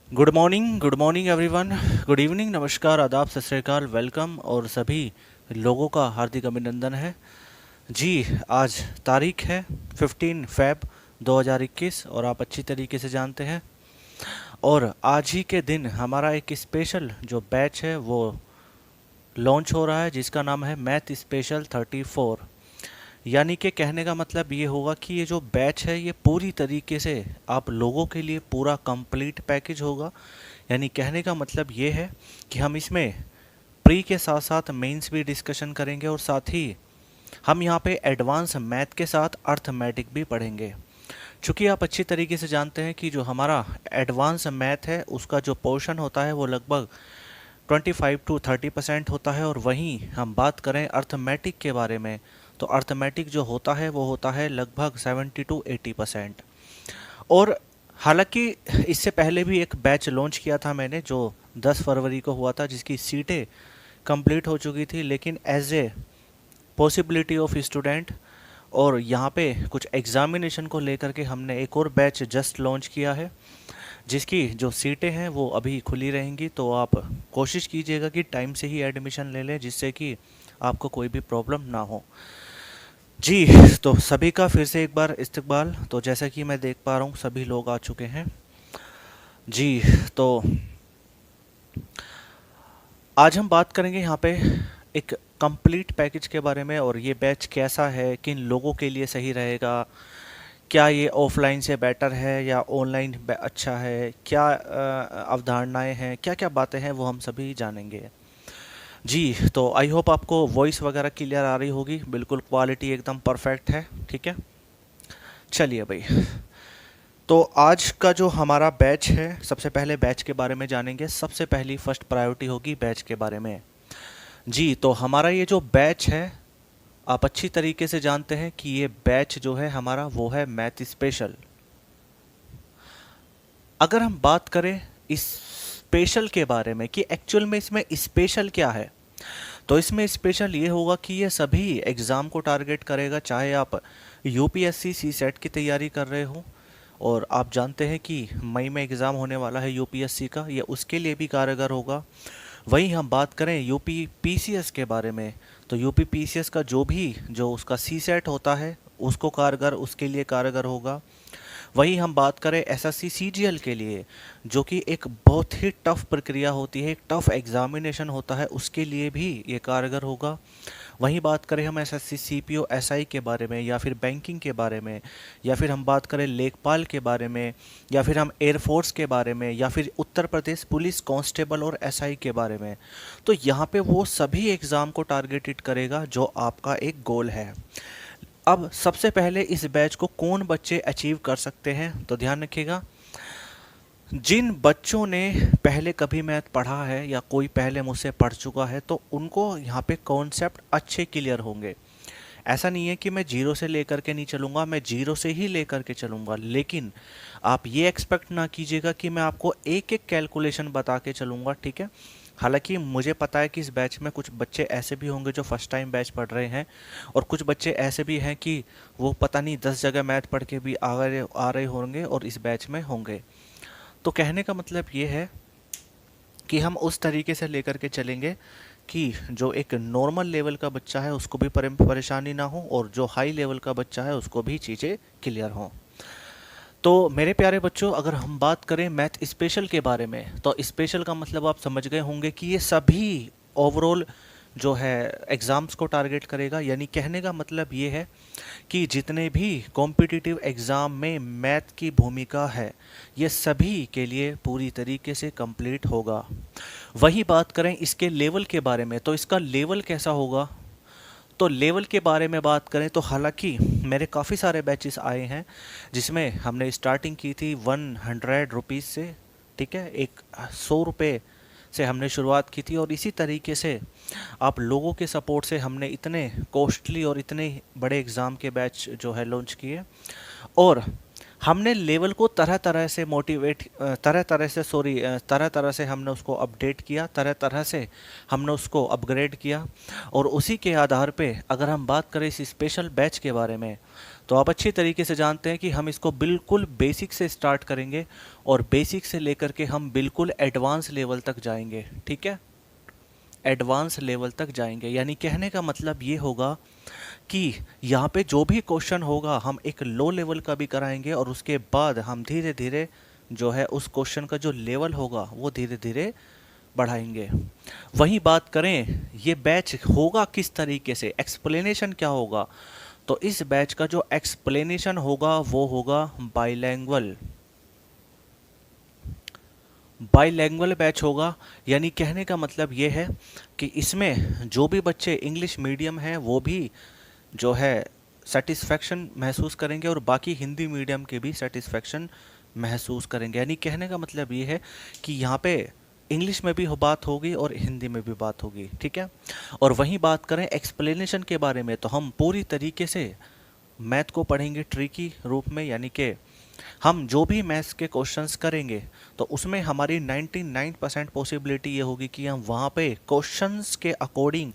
Good morning everyone. Good evening, नमस्कार, आदाब, सत श्री अकाल, वेलकम और सभी लोगों का हार्दिक अभिनंदन है जी। आज तारीख है 15 फ़रवरी 2021 और आप अच्छी तरीके से जानते हैं। और आज ही के दिन हमारा एक स्पेशल जो बैच है वो लॉन्च हो रहा है जिसका नाम है मैथ स्पेशल 34। यानी कि कहने का मतलब ये होगा कि ये जो बैच है ये पूरी तरीके से आप लोगों के लिए पूरा कंप्लीट पैकेज होगा। यानी कहने का मतलब ये है कि हम इसमें प्री के साथ साथ मेंस भी डिस्कशन करेंगे और साथ ही हम यहाँ पे एडवांस मैथ के साथ अर्थमेटिक भी पढ़ेंगे। चूँकि आप अच्छी तरीके से जानते हैं कि जो हमारा एडवांस मैथ है उसका जो पोर्शन होता है वो लगभग 25 to 30% होता है, और वहीं हम बात करें अर्थमेटिक के बारे में तो अर्थमेटिक जो होता है वो होता है लगभग 70 to 80%। और हालांकि इससे पहले भी एक बैच लॉन्च किया था मैंने जो 10 फरवरी को हुआ था जिसकी सीटें कंप्लीट हो चुकी थी, लेकिन as a possibility of student और यहाँ पे कुछ एग्जामिनेशन को लेकर के हमने एक और बैच जस्ट लॉन्च किया है जिसकी जो सीटें हैं वो अभी खुली रहेंगी। तो आप कोशिश कीजिएगा कि टाइम से ही एडमिशन ले लें जिससे कि आपको कोई भी प्रॉब्लम ना हो जी। तो सभी का फिर से एक बार इस्तकबाल। तो जैसा कि मैं देख पा रहा हूँ सभी लोग आ चुके हैं जी। तो आज हम बात करेंगे यहाँ पे एक कंप्लीट पैकेज के बारे में, और ये बैच कैसा है, किन लोगों के लिए सही रहेगा, क्या ये ऑफलाइन से बेटर है या ऑनलाइन अच्छा है, क्या अवधारणाएं हैं, क्या क्या बातें हैं वो हम सभी जानेंगे जी। तो आई होप आपको वॉइस वगैरह क्लियर आ रही होगी, बिल्कुल क्वालिटी एकदम परफेक्ट है, ठीक है। चलिए भाई, तो आज का जो हमारा बैच है सबसे पहले बैच के बारे में जानेंगे। सबसे पहली फर्स्ट प्रायोरिटी होगी बैच के बारे में जी। तो हमारा ये जो बैच है आप अच्छी तरीके से जानते हैं कि ये बैच जो है हमारा वो है मैथ स्पेशल। अगर हम बात करें इस स्पेशल के बारे में कि एक्चुअल में इसमें स्पेशल क्या है, तो इसमें स्पेशल ये होगा कि ये सभी एग्ज़ाम को टारगेट करेगा, चाहे आप यूपीएससी सी सेट की तैयारी कर रहे हो और आप जानते हैं कि मई में एग्ज़ाम होने वाला है यूपीएससी का, ये उसके लिए भी कारगर होगा। वहीं हम बात करें यूपी पीसीएस के बारे में, तो यूपी पीसीएस का जो उसका सी सेट होता है उसको कारगर उसके लिए कारगर होगा। वहीं हम बात करें एसएससी सीजीएल के लिए, जो कि एक बहुत ही टफ प्रक्रिया होती है, एक टफ एग्जामिनेशन होता है, उसके लिए भी ये कारगर होगा। वहीं बात करें हम एसएससी सीपीओ एसआई के बारे में या फिर बैंकिंग के बारे में, या फिर हम बात करें लेखपाल के बारे में, या फिर हम एयरफोर्स के बारे में, या फिर उत्तर प्रदेश पुलिस कांस्टेबल और एसआई के बारे में, तो यहाँ पे वो सभी एग्ज़ाम को टारगेटेड करेगा जो आपका एक गोल है। अब सबसे पहले इस बैच को कौन बच्चे अचीव कर सकते हैं, तो ध्यान रखिएगा जिन बच्चों ने पहले कभी मैथ पढ़ा है या कोई पहले मुझसे पढ़ चुका है तो उनको यहाँ पे कॉन्सेप्ट अच्छे क्लियर होंगे। ऐसा नहीं है कि मैं जीरो से लेकर के नहीं चलूँगा, मैं जीरो से ही लेकर के चलूँगा, लेकिन आप ये एक्सपेक्ट ना कीजिएगा कि मैं आपको एक एक कैलकुलेशन बता के चलूँगा, ठीक है। हालांकि मुझे पता है कि इस बैच में कुछ बच्चे ऐसे भी होंगे जो फर्स्ट टाइम बैच पढ़ रहे हैं, और कुछ बच्चे ऐसे भी हैं कि वो पता नहीं 10 जगह मैथ पढ़ के भी आ रहे होंगे और इस बैच में होंगे। तो कहने का मतलब ये है कि हम उस तरीके से लेकर के चलेंगे कि जो एक नॉर्मल लेवल का बच्चा है उसको भी परेशानी ना हो, और जो हाई लेवल का बच्चा है उसको भी चीज़ें क्लियर हों। तो मेरे प्यारे बच्चों, अगर हम बात करें मैथ स्पेशल के बारे में, तो स्पेशल का मतलब आप समझ गए होंगे कि ये सभी ओवरऑल जो है एग्ज़ाम्स को टारगेट करेगा। यानी कहने का मतलब ये है कि जितने भी कॉम्पिटिटिव एग्ज़ाम में मैथ की भूमिका है ये सभी के लिए पूरी तरीके से कंप्लीट होगा। वही बात करें इसके लेवल के बारे में, तो इसका लेवल कैसा होगा, तो लेवल के बारे में बात करें तो हालांकि मेरे काफ़ी सारे बैचेस आए हैं जिसमें हमने स्टार्टिंग की थी 100 रुपीज़ से, ठीक है, 100 रुपये से हमने शुरुआत की थी, और इसी तरीके से आप लोगों के सपोर्ट से हमने इतने कॉस्टली और इतने बड़े एग्ज़ाम के बैच जो है लॉन्च किए। और हमने लेवल को तरह तरह से मोटिवेट तरह तरह से हमने उसको अपडेट किया, तरह तरह से हमने उसको अपग्रेड किया। और उसी के आधार पे अगर हम बात करें इस स्पेशल बैच के बारे में, तो आप अच्छी तरीके से जानते हैं कि हम इसको बिल्कुल बेसिक से स्टार्ट करेंगे और बेसिक से लेकर के हम बिल्कुल एडवांस लेवल तक जाएंगे। ठीक है, एडवांस लेवल तक जाएंगे, यानी कहने का मतलब ये होगा कि यहाँ पे जो भी क्वेश्चन होगा हम एक लो लेवल का भी कराएंगे और उसके बाद हम धीरे धीरे जो है उस क्वेश्चन का जो लेवल होगा वो धीरे धीरे बढ़ाएंगे। वहीं बात करें ये बैच होगा किस तरीके से, एक्सप्लेनेशन क्या होगा, तो इस बैच का जो एक्सप्लेनेशन होगा वो होगा बाइलैंग्वेल। बाइलैंग्वेल बैच होगा, यानी कहने का मतलब ये है कि इसमें जो भी बच्चे इंग्लिश मीडियम हैं वो भी जो है सेटिस्फेक्शन महसूस करेंगे और बाकी हिंदी मीडियम के भी सेटिस्फेक्शन महसूस करेंगे। यानी कहने का मतलब ये है कि यहाँ पे इंग्लिश में भी बात होगी और हिंदी में भी बात होगी। ठीक है, और वहीं बात करें एक्सप्लेनेशन के बारे में, तो हम पूरी तरीके से मैथ को पढ़ेंगे ट्रिकी रूप में, यानी कि हम जो भी मैथ्स के क्वेश्चंस करेंगे तो उसमें हमारी 99% पॉसिबिलिटी ये होगी कि हम वहाँ पे क्वेश्चंस के अकॉर्डिंग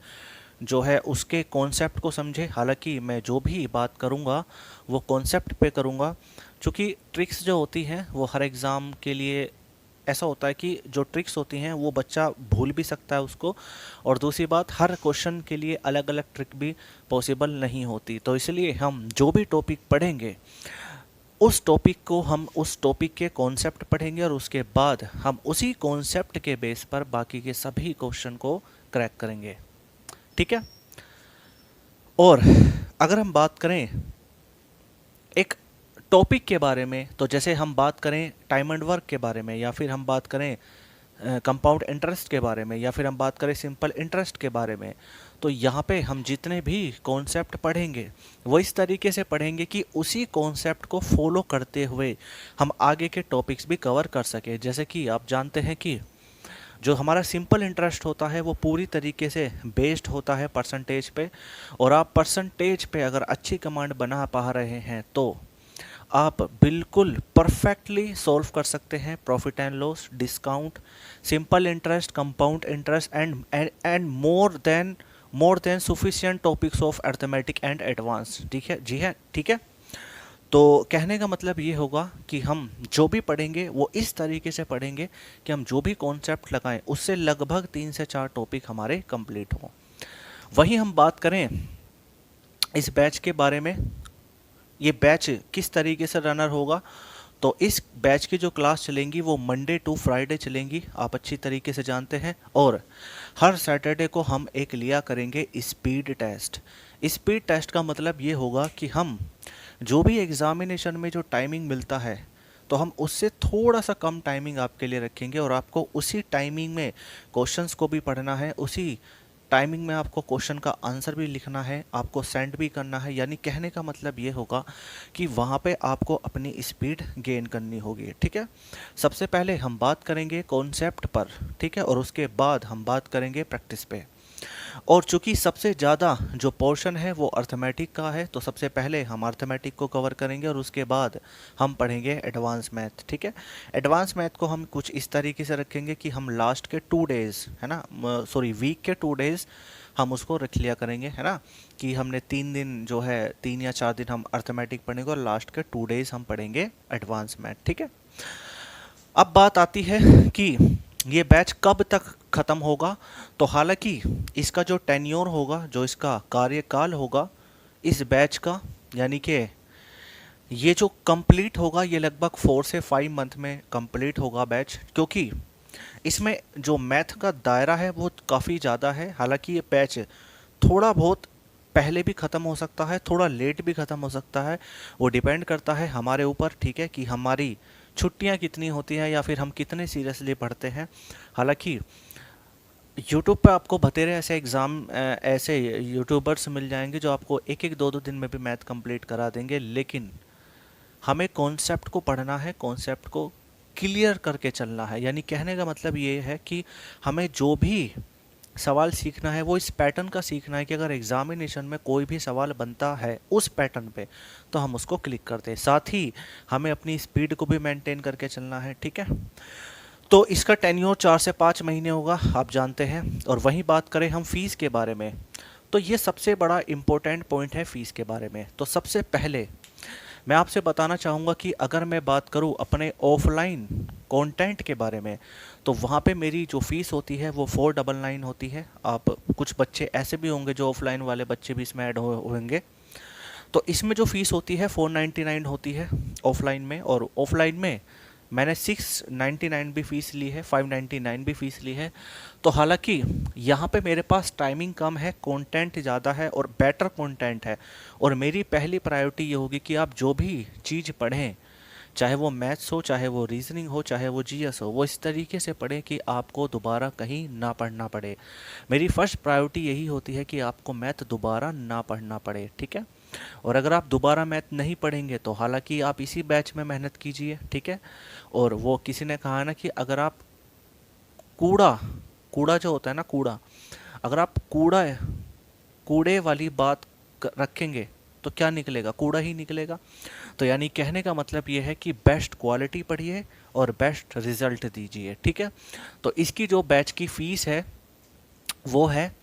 जो है उसके कॉन्सेप्ट को समझे। हालांकि मैं जो भी बात करूँगा वो कॉन्सेप्ट पे करूँगा, क्योंकि ट्रिक्स जो होती हैं वो हर एग्ज़ाम के लिए ऐसा होता है कि जो ट्रिक्स होती हैं वो बच्चा भूल भी सकता है उसको, और दूसरी बात हर क्वेश्चन के लिए अलग अलग ट्रिक भी पॉसिबल नहीं होती। तो इसलिए हम जो भी टॉपिक पढ़ेंगे उस टॉपिक को हम उस टॉपिक के कॉन्सेप्ट पढ़ेंगे और उसके बाद हम उसी कॉन्सेप्ट के बेस पर बाकी के सभी क्वेश्चन को क्रैक करेंगे। ठीक है, और अगर हम बात करें एक टॉपिक के बारे में, तो जैसे हम बात करें टाइम एंड वर्क के बारे में, या फिर हम बात करें कंपाउंड इंटरेस्ट के बारे में, या फिर हम बात करें सिंपल इंटरेस्ट के बारे में, तो यहाँ पे हम जितने भी कॉन्सेप्ट पढ़ेंगे वो इस तरीके से पढ़ेंगे कि उसी कॉन्सेप्ट को फॉलो करते हुए हम आगे के टॉपिक्स भी कवर कर सकें। जैसे कि आप जानते हैं कि जो हमारा सिंपल इंटरेस्ट होता है वो पूरी तरीके से बेस्ड होता है परसेंटेज पे, और आप परसेंटेज पे अगर अच्छी कमांड बना पा रहे हैं तो आप बिल्कुल परफेक्टली सॉल्व कर सकते हैं profit and loss, discount, simple interest, compound interest and more than sufficient topics of arithmetic and advance. ठीक है, जी है, ठीक है। तो कहने का मतलब ये होगा कि हम जो भी पढ़ेंगे वो इस तरीके से पढ़ेंगे कि हम जो भी कॉन्सेप्ट लगाएं उससे लगभग 3 से 4 टॉपिक हमारे कंप्लीट हों। वहीं हम बात करें इस बैच के बारे में, ये बैच किस तरीके से रनर होगा, तो इस बैच की जो क्लास चलेंगी वो मंडे टू फ्राइडे चलेंगी, आप अच्छी तरीके से जानते हैं। और हर सैटरडे को हम एक लिया करेंगे स्पीड टेस्ट। स्पीड टेस्ट का मतलब ये होगा कि हम जो भी एग्ज़ामिनेशन में जो टाइमिंग मिलता है तो हम उससे थोड़ा सा कम टाइमिंग आपके लिए रखेंगे, और आपको उसी टाइमिंग में क्वेश्चंस को भी पढ़ना है, उसी टाइमिंग में आपको क्वेश्चन का आंसर भी लिखना है, आपको सेंड भी करना है। यानी कहने का मतलब ये होगा कि वहाँ पे आपको अपनी स्पीड गेन करनी होगी। ठीक है, सबसे पहले हम बात करेंगे कॉन्सेप्ट पर, ठीक है, और उसके बाद हम बात करेंगे प्रैक्टिस पे। और चूंकि सबसे ज़्यादा जो पोर्शन है वो अर्थमेटिक का है, तो सबसे पहले हम अर्थमेटिक को कवर करेंगे और उसके बाद हम पढ़ेंगे एडवांस मैथ। ठीक है, एडवांस मैथ को हम कुछ इस तरीके से रखेंगे कि हम लास्ट के 2 डेज़ है ना, सॉरी वीक के 2 डेज़ हम उसको रख लिया करेंगे, है ना, कि हमने 3 दिन जो है 3 या 4 दिन हम अर्थमेटिक पढ़ेंगे और लास्ट के 2 डेज़ हम पढ़ेंगे एडवांस मैथ। ठीक है, अब बात आती है कि ये बैच कब तक ख़त्म होगा। तो हालांकि इसका जो टेन्योर होगा, जो इसका कार्यकाल होगा इस बैच का, यानी कि ये जो कंप्लीट होगा ये लगभग 4 से 5 मंथ में कंप्लीट होगा बैच, क्योंकि इसमें जो मैथ का दायरा है वो काफ़ी ज़्यादा है। हालांकि ये बैच थोड़ा बहुत पहले भी ख़त्म हो सकता है, थोड़ा लेट भी ख़त्म हो सकता है, वो डिपेंड करता है हमारे ऊपर। ठीक है, कि हमारी छुट्टियां कितनी होती हैं या फिर हम कितने सीरियसली पढ़ते हैं। हालांकि यूट्यूब पे आपको बतेरे ऐसे यूट्यूबर्स मिल जाएंगे जो आपको 1-1 2-2 दिन में भी मैथ कंप्लीट करा देंगे, लेकिन हमें कॉन्सेप्ट को पढ़ना है, कॉन्सेप्ट को क्लियर करके चलना है। यानी कहने का मतलब ये है कि हमें जो भी सवाल सीखना है वो इस पैटर्न का सीखना है कि अगर एग्जामिनेशन में कोई भी सवाल बनता है उस पैटर्न पे तो हम उसको क्लिक करते हैं। साथ ही हमें अपनी स्पीड को भी मेंटेन करके चलना है, ठीक है। तो इसका टेन्योर 4 से 5 महीने होगा, आप जानते हैं। और वहीं बात करें हम फीस के बारे में, तो ये सबसे बड़ा इम्पोर्टेंट पॉइंट है फीस के बारे में। तो सबसे पहले मैं आपसे बताना चाहूँगा कि अगर मैं बात करूँ अपने ऑफलाइन कंटेंट के बारे में, तो वहाँ पे मेरी जो फ़ीस होती है वो 499 होती है। आप कुछ बच्चे ऐसे भी होंगे जो ऑफलाइन वाले बच्चे भी इसमें ऐड होंगे। तो इसमें जो फ़ीस होती है 499 होती है ऑफलाइन में, और ऑफलाइन में मैंने 699 भी फ़ीस ली है, 599 भी फ़ीस ली है। तो हालांकि यहाँ पे मेरे पास टाइमिंग कम है, कंटेंट ज़्यादा है और बेटर कंटेंट है। और मेरी पहली प्रायोरिटी ये होगी कि आप जो भी चीज़ पढ़ें, चाहे वो मैथ्स हो, चाहे वो रीजनिंग हो, चाहे वो जीएस हो, वो इस तरीके से पढ़ें कि आपको दोबारा कहीं ना पढ़ना पड़े। मेरी फर्स्ट प्रायोरिटी यही होती है कि आपको मैथ दोबारा ना पढ़ना पड़े, ठीक है। और अगर आप दोबारा मैथ नहीं पढ़ेंगे तो हालांकि आप इसी बैच में मेहनत कीजिए, ठीक है। और वो किसी ने कहा ना कि अगर आप कूड़ा कूड़ा जो होता है ना, कूड़ा, अगर आप कूड़े वाली बात रखेंगे तो क्या निकलेगा? कूड़ा ही निकलेगा। तो यानी कहने का मतलब ये है कि बेस्ट क्वालिटी पढ़िए और बेस्ट रिजल्ट दीजिए, ठीक है। तो इसकी जो बैच की फ़ीस है वो है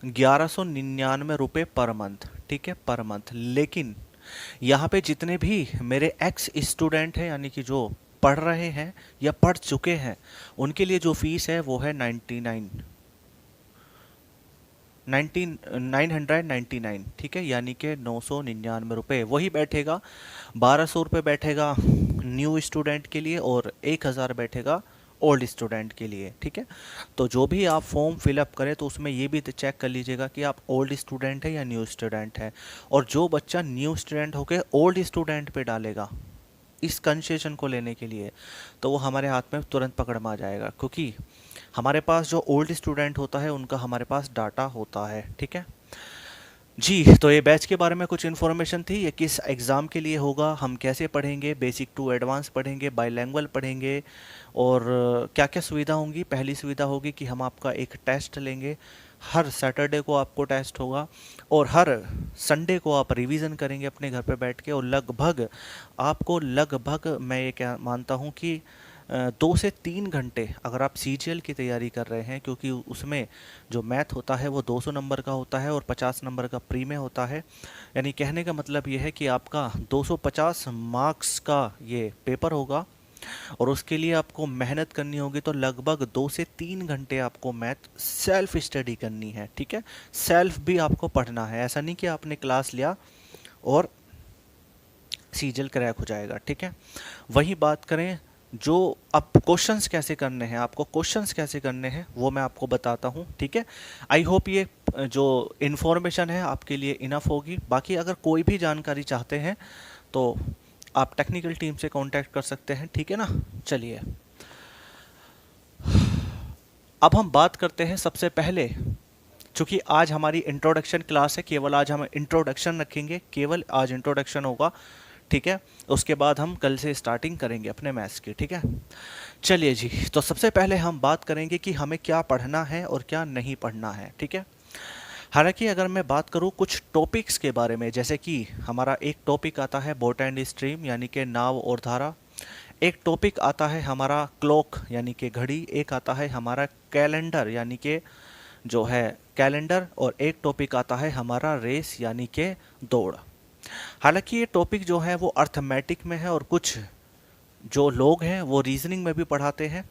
1199 रुपये पर मंथ, ठीक है, पर मंथ। लेकिन यहाँ पे जितने भी मेरे एक्स स्टूडेंट हैं, यानी कि जो पढ़ रहे हैं या पढ़ चुके हैं, उनके लिए जो फीस है वो है 999, ठीक है, यानी कि 999 रुपये। वही बैठेगा, 1200 रुपये बैठेगा न्यू स्टूडेंट के लिए और 1000 बैठेगा ओल्ड स्टूडेंट के लिए, ठीक है। तो जो भी आप फॉर्म फिलअप करें तो उसमें ये भी चेक कर लीजिएगा कि आप ओल्ड स्टूडेंट है या न्यू स्टूडेंट है। और जो बच्चा न्यू स्टूडेंट होकर ओल्ड स्टूडेंट पे डालेगा इस कंसेशन को लेने के लिए, तो वो हमारे हाथ में तुरंत पकड़ में आ जाएगा, क्योंकि हमारे पास जो ओल्ड स्टूडेंट होता है उनका हमारे पास डाटा होता है, ठीक है जी। तो ये बैच के बारे में कुछ इन्फॉर्मेशन थी। ये किस एग्ज़ाम के लिए होगा, हम कैसे पढ़ेंगे, बेसिक टू एडवांस पढ़ेंगे, बाईलैंग्वेज पढ़ेंगे, और क्या क्या सुविधा होंगी। पहली सुविधा होगी कि हम आपका एक टेस्ट लेंगे, हर सैटरडे को आपको टेस्ट होगा, और हर संडे को आप रिवीजन करेंगे अपने घर पे बैठ के। और लगभग मैं ये क्या मानता हूँ कि 2 से 3 घंटे अगर आप सीजीएल की तैयारी कर रहे हैं, क्योंकि उसमें जो मैथ होता है वो 200 नंबर का होता है और 50 नंबर का प्री में होता है। यानी कहने का मतलब ये है कि आपका 250 मार्क्स का ये पेपर होगा, और उसके लिए आपको मेहनत करनी होगी। तो लगभग 2 से 3 घंटे आपको मैथ सेल्फ स्टडी करनी है, ठीक है। सेल्फ भी आपको पढ़ना है, ऐसा नहीं कि आपने क्लास लिया और सीजल क्रैक हो जाएगा, ठीक है। वही बात करें जो अब क्वेश्चंस कैसे करने हैं, आपको क्वेश्चंस कैसे करने हैं वो मैं आपको बताता हूँ, ठीक है। आई होप ये जो इन्फॉर्मेशन है आपके लिए इनफ होगी। बाकी अगर कोई भी जानकारी चाहते हैं तो आप टेक्निकल टीम से कांटेक्ट कर सकते हैं, ठीक है ना। चलिए अब हम बात करते हैं सबसे पहले, चूँकि आज हमारी इंट्रोडक्शन क्लास है, केवल आज हम इंट्रोडक्शन रखेंगे, केवल आज इंट्रोडक्शन होगा, ठीक है। उसके बाद हम कल से स्टार्टिंग करेंगे अपने मैथ्स की, ठीक है। चलिए जी, तो सबसे पहले हम बात करेंगे कि हमें क्या पढ़ना है और क्या नहीं पढ़ना है, ठीक है। हालांकि अगर मैं बात करूं कुछ टॉपिक्स के बारे में, जैसे कि हमारा एक टॉपिक आता है बोट एंड स्ट्रीम यानी कि नाव और धारा, एक टॉपिक आता है हमारा क्लॉक यानी कि घड़ी, एक आता है हमारा कैलेंडर यानी कि जो है कैलेंडर, और एक टॉपिक आता है हमारा रेस यानी कि दौड़। हालांकि ये टॉपिक जो है वो अर्थमेटिक में है और कुछ जो लोग हैं वो रीजनिंग में भी पढ़ाते हैं,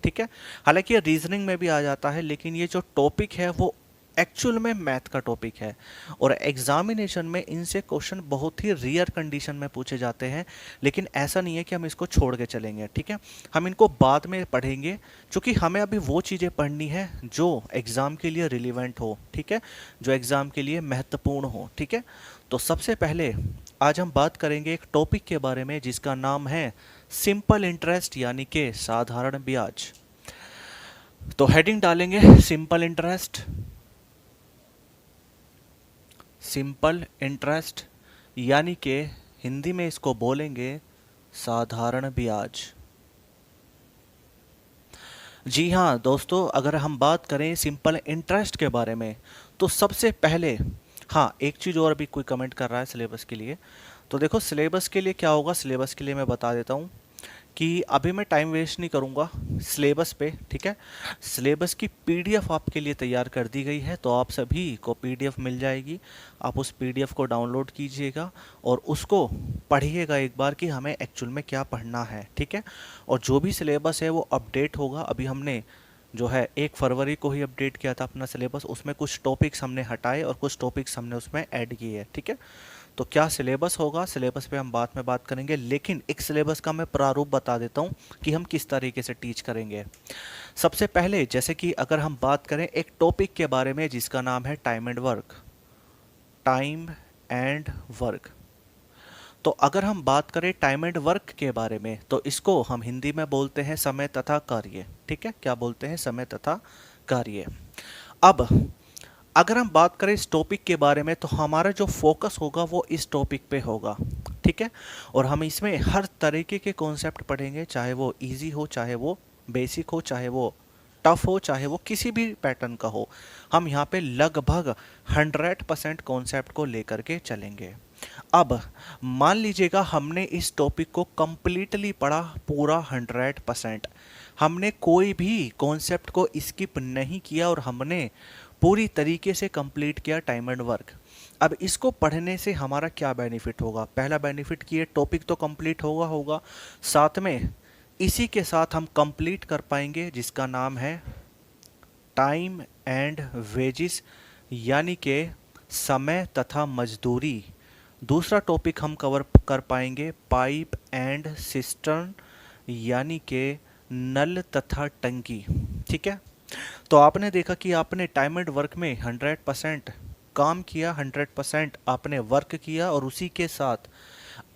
ठीक है। हालांकि ये रीजनिंग में भी आ जाता है, लेकिन ये जो टॉपिक है वो एक्चुअल में मैथ का टॉपिक है, और एग्जामिनेशन में इनसे क्वेश्चन बहुत ही रेयर कंडीशन में पूछे जाते हैं। लेकिन ऐसा नहीं है कि हम इसको छोड़ के चलेंगे, ठीक है। हम इनको बाद में पढ़ेंगे, क्योंकि हमें अभी वो चीज़ें पढ़नी है जो एग्ज़ाम के लिए रिलीवेंट हो, ठीक है, जो एग्ज़ाम के लिए महत्वपूर्ण हो, ठीक है। तो सबसे पहले आज हम बात करेंगे एक टॉपिक के बारे में जिसका नाम है सिंपल इंटरेस्ट यानी कि साधारण ब्याज। तो हेडिंग डालेंगे सिंपल इंटरेस्ट, सिंपल इंटरेस्ट यानी कि हिंदी में इसको बोलेंगे साधारण ब्याज। जी हाँ दोस्तों, अगर हम बात करें सिंपल इंटरेस्ट के बारे में, तो सबसे पहले, हाँ एक चीज़ और अभी कोई कमेंट कर रहा है सिलेबस के लिए, तो देखो सिलेबस के लिए क्या होगा, सिलेबस के लिए मैं बता देता हूँ कि अभी मैं टाइम वेस्ट नहीं करूँगा सिलेबस पे, ठीक है। सिलेबस की पीडीएफ आपके लिए तैयार कर दी गई है, तो आप सभी को पीडीएफ मिल जाएगी। आप उस पीडीएफ को डाउनलोड कीजिएगा और उसको पढ़िएगा एक बार कि हमें एक्चुअल में क्या पढ़ना है, ठीक है। और जो भी सिलेबस है वो अपडेट होगा। अभी हमने जो है 1 फरवरी को ही अपडेट किया था अपना सिलेबस, उसमें कुछ टॉपिक्स हमने हटाए और कुछ टॉपिक्स हमने उसमें ऐड किए हैं, ठीक है। तो क्या सिलेबस होगा, सिलेबस पे हम बाद में बात करेंगे, लेकिन एक सिलेबस का मैं प्रारूप बता देता हूँ कि हम किस तरीके से टीच करेंगे। सबसे पहले जैसे कि अगर हम बात करें एक टॉपिक के बारे में जिसका नाम है time and work, time and work. तो अगर हम बात करें टाइम एंड वर्क के बारे में, तो इसको हम हिंदी में बोलते हैं समय तथा कार्य, ठीक है। क्या बोलते हैं, समय तथा कार्य। अब अगर हम बात करें इस टॉपिक के बारे में, तो हमारा जो फोकस होगा वो इस टॉपिक पे होगा, ठीक है। और हम इसमें हर तरीके के कॉन्सेप्ट पढ़ेंगे, चाहे वो इजी हो, चाहे वो बेसिक हो, चाहे वो टफ हो, चाहे वो किसी भी पैटर्न का हो। हम यहाँ पे लगभग 100% कॉन्सेप्ट को लेकर के चलेंगे। अब मान लीजिएगा हमने इस टॉपिक को कंप्लीटली पढ़ा पूरा 100%, हमने कोई भी कॉन्सेप्ट को स्किप नहीं किया और हमने पूरी तरीके से कंप्लीट किया टाइम एंड वर्क। अब इसको पढ़ने से हमारा क्या बेनिफिट होगा, पहला बेनिफिट कि ये टॉपिक तो कंप्लीट होगा, साथ में इसी के साथ हम कंप्लीट कर पाएंगे जिसका नाम है टाइम एंड वेजिस, यानी कि समय तथा मजदूरी। दूसरा टॉपिक हम कवर कर पाएंगे पाइप एंड सिस्टर्न, यानी कि नल तथा टंकी, ठीक है। तो आपने देखा कि आपने टाइम एंड वर्क में 100% काम किया, 100% आपने वर्क किया और उसी के साथ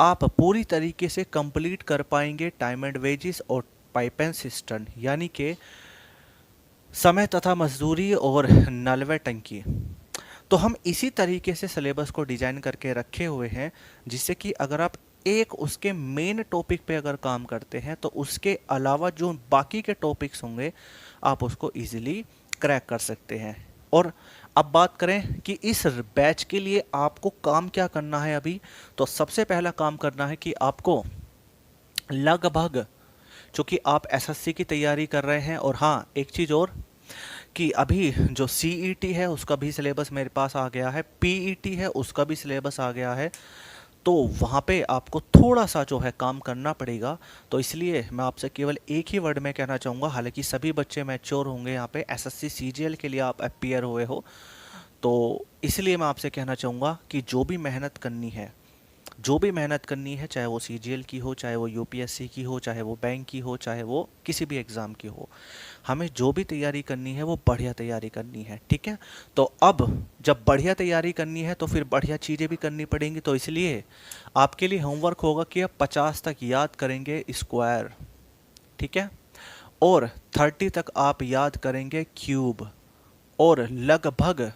आप पूरी तरीके से कंप्लीट कर पाएंगे टाइम एंड वेजेस और पाइप एंड सिस्टर्न, यानी कि समय तथा मजदूरी और नलवे टंकी। तो हम इसी तरीके से सिलेबस को डिजाइन करके रखे हुए हैं, जिससे कि अगर आप एक उसके मेन टॉपिक पे अगर काम करते हैं, तो उसके अलावा जो बाकी के टॉपिक्स होंगे आप उसको इजीली क्रैक कर सकते हैं। और अब बात करें कि इस बैच के लिए आपको काम क्या करना है अभी, तो सबसे पहला काम करना है कि आपको लगभग, चूंकि आप एसएससी की तैयारी कर रहे हैं, और हाँ एक चीज़ और कि अभी जो सीईटी है उसका भी सिलेबस मेरे पास आ गया है, पीईटी है उसका भी सिलेबस आ गया है, तो वहाँ पे आपको थोड़ा सा जो है काम करना पड़ेगा। तो इसलिए मैं आपसे केवल एक ही वर्ड में कहना चाहूँगा, हालांकि सभी बच्चे मैच्योर होंगे यहाँ पे, एसएससी सीजीएल के लिए आप अपीयर हुए हो, तो इसलिए मैं आपसे कहना चाहूँगा कि जो भी मेहनत करनी है, जो भी मेहनत करनी है, चाहे वो सीजीएल की हो, चाहे वो यूपीएससी की हो, चाहे वो बैंक की हो, चाहे वो किसी भी एग्ज़ाम की हो, हमें जो भी तैयारी करनी है वो बढ़िया तैयारी करनी है, ठीक है। तो अब जब बढ़िया तैयारी करनी है तो फिर बढ़िया चीज़ें भी करनी पड़ेंगी, तो इसलिए आपके लिए होमवर्क होगा कि आप 50 तक याद करेंगे स्क्वायर, ठीक है, और 30 तक आप याद करेंगे क्यूब, और लगभग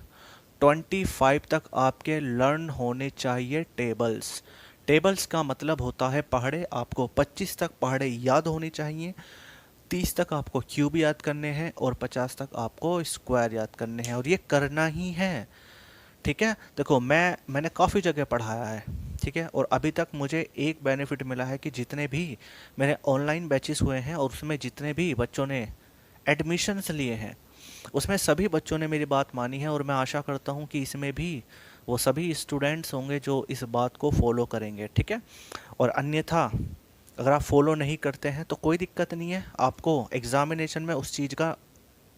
25 तक आपके लर्न होने चाहिए टेबल्स। टेबल्स का मतलब होता है पहाड़े, आपको 25 तक पहाड़े याद होनी चाहिए, 30 तक आपको क्यूब याद करने हैं और 50 तक आपको स्क्वायर याद करने हैं, और ये करना ही है, ठीक है। देखो मैंने काफ़ी जगह पढ़ाया है, ठीक है, और अभी तक मुझे एक बेनिफिट मिला है कि जितने भी मेरे ऑनलाइन बैचेस हुए हैं और उसमें जितने भी बच्चों ने एडमिशन्स लिए हैं, उसमें सभी बच्चों ने मेरी बात मानी है, और मैं आशा करता हूँ कि इसमें भी वो सभी स्टूडेंट्स होंगे जो इस बात को फॉलो करेंगे, ठीक है। और अन्यथा अगर आप फॉलो नहीं करते हैं तो कोई दिक्कत नहीं है, आपको एग्जामिनेशन में उस चीज़ का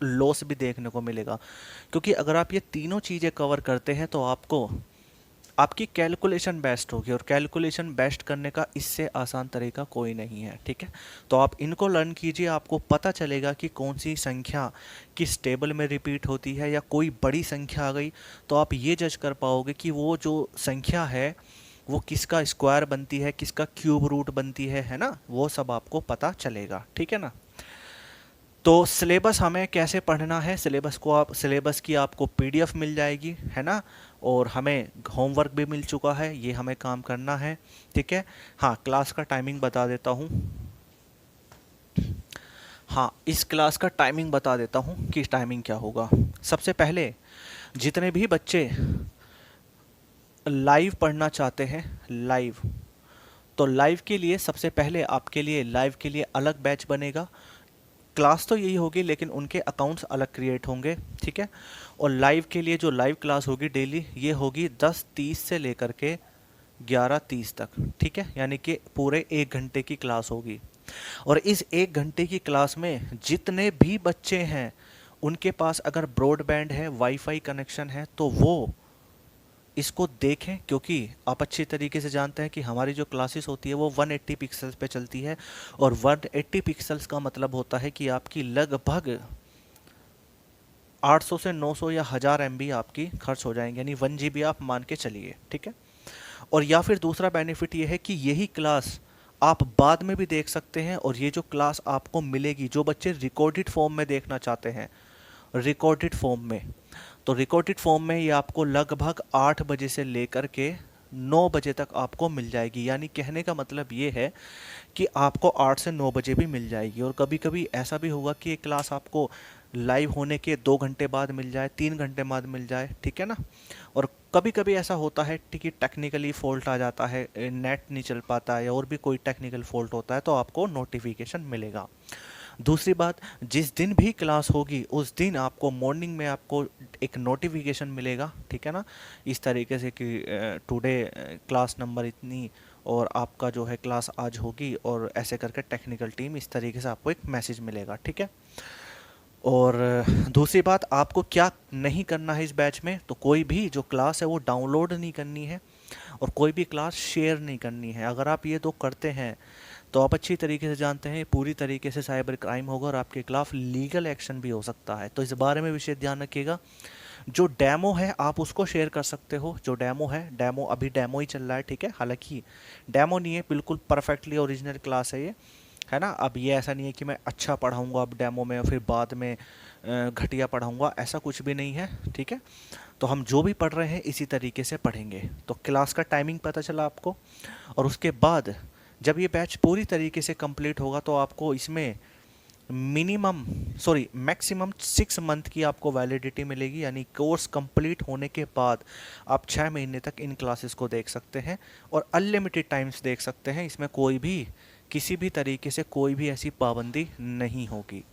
लॉस भी देखने को मिलेगा, क्योंकि अगर आप ये तीनों चीज़ें कवर करते हैं तो आपको आपकी कैलकुलेशन बेस्ट होगी, और कैलकुलेशन बेस्ट करने का इससे आसान तरीका कोई नहीं है, ठीक है। तो आप इनको लर्न कीजिए, आपको पता चलेगा कि कौन सी संख्या किस टेबल में रिपीट होती है, या कोई बड़ी संख्या आ गई तो आप ये जज कर पाओगे कि वो जो संख्या है वो किसका स्क्वायर बनती है, किसका क्यूब रूट बनती है ना, वो सब आपको पता चलेगा, ठीक है ना। तो सिलेबस हमें कैसे पढ़ना है, सिलेबस को आप, सिलेबस की आपको पीडीएफ मिल जाएगी, है ना, और हमें होमवर्क भी मिल चुका है, ये हमें काम करना है, ठीक है। हाँ क्लास का टाइमिंग बता देता हूँ, हाँ, इस क्लास का टाइमिंग बता देता हूँ कि टाइमिंग क्या होगा। सबसे पहले जितने भी बच्चे लाइव पढ़ना चाहते हैं, लाइव, तो लाइव के लिए सबसे पहले आपके लिए लाइव के लिए अलग बैच बनेगा। क्लास तो यही होगी लेकिन उनके अकाउंट्स अलग क्रिएट होंगे, ठीक है। और लाइव के लिए जो लाइव क्लास होगी डेली, ये होगी 10:30 से लेकर के 11:30 तक, ठीक है। यानी कि पूरे 1 घंटे की क्लास होगी। और इस 1 घंटे की क्लास में जितने भी बच्चे हैं उनके पास अगर ब्रॉडबैंड है, वाईफाई कनेक्शन है, तो वो इसको देखें, क्योंकि आप अच्छी तरीके से जानते हैं कि हमारी जो क्लासेस होती है वो 180 पिक्सल्स पे चलती है। और 180 पिक्सल्स का मतलब होता है कि आपकी लगभग 800 से 900 या 1000 MB आपकी खर्च हो जाएंगे, यानी 1 GB आप मान के चलिए, ठीक है। और या फिर दूसरा बेनिफिट ये है कि यही क्लास आप बाद में भी देख सकते हैं। और ये जो क्लास आपको मिलेगी, जो बच्चे रिकॉर्डेड फॉर्म में देखना चाहते हैं, रिकॉर्डेड फॉर्म में, तो रिकॉर्डेड फॉर्म में ये आपको लगभग 8 बजे से लेकर के 9 बजे तक आपको मिल जाएगी। यानी कहने का मतलब ये है कि आपको 8 से 9 बजे भी मिल जाएगी। और कभी कभी ऐसा भी होगा कि एक क्लास आपको लाइव होने के 2 घंटे बाद मिल जाए, 3 घंटे बाद मिल जाए, ठीक है ना। और कभी कभी ऐसा होता है कि टेक्निकली फ़ॉल्ट आ जाता है, नेट नहीं चल पाता है, और भी कोई टेक्निकल फ़ॉल्ट होता है, तो आपको नोटिफिकेशन मिलेगा। दूसरी बात, जिस दिन भी क्लास होगी उस दिन आपको मॉर्निंग में आपको एक नोटिफिकेशन मिलेगा, ठीक है ना। इस तरीके से कि टुडे क्लास नंबर इतनी, और आपका जो है क्लास आज होगी, और ऐसे करके टेक्निकल टीम, इस तरीके से आपको एक मैसेज मिलेगा, ठीक है। और दूसरी बात, आपको क्या नहीं करना है इस बैच में, तो कोई भी जो क्लास है वो डाउनलोड नहीं करनी है, और कोई भी क्लास शेयर नहीं करनी है। अगर आप ये दो करते हैं तो आप अच्छी तरीके से जानते हैं पूरी तरीके से साइबर क्राइम होगा और आपके खिलाफ लीगल एक्शन भी हो सकता है। तो इस बारे में विशेष ध्यान रखिएगा। जो डेमो है आप उसको शेयर कर सकते हो। जो डेमो है, डेमो अभी डेमो ही चल रहा है, ठीक है। हालांकि डेमो नहीं है, बिल्कुल परफेक्टली ओरिजिनल क्लास है ये, है ना। अब ये ऐसा नहीं है कि मैं अच्छा पढ़ाऊंगा अब डेमो में और फिर बाद में घटिया पढ़ाऊंगा, ऐसा कुछ भी नहीं है, ठीक है। तो हम जो भी पढ़ रहे हैं इसी तरीके से पढ़ेंगे। तो क्लास का टाइमिंग पता चला आपको। और उसके बाद जब ये बैच पूरी तरीके से कंप्लीट होगा तो आपको इसमें मैक्सिमम 6 मंथ की आपको वैलिडिटी मिलेगी। यानी कोर्स कंप्लीट होने के बाद आप 6 महीने तक इन क्लासेस को देख सकते हैं और अनलिमिटेड टाइम्स देख सकते हैं। इसमें कोई भी किसी भी तरीके से कोई भी ऐसी पाबंदी नहीं होगी।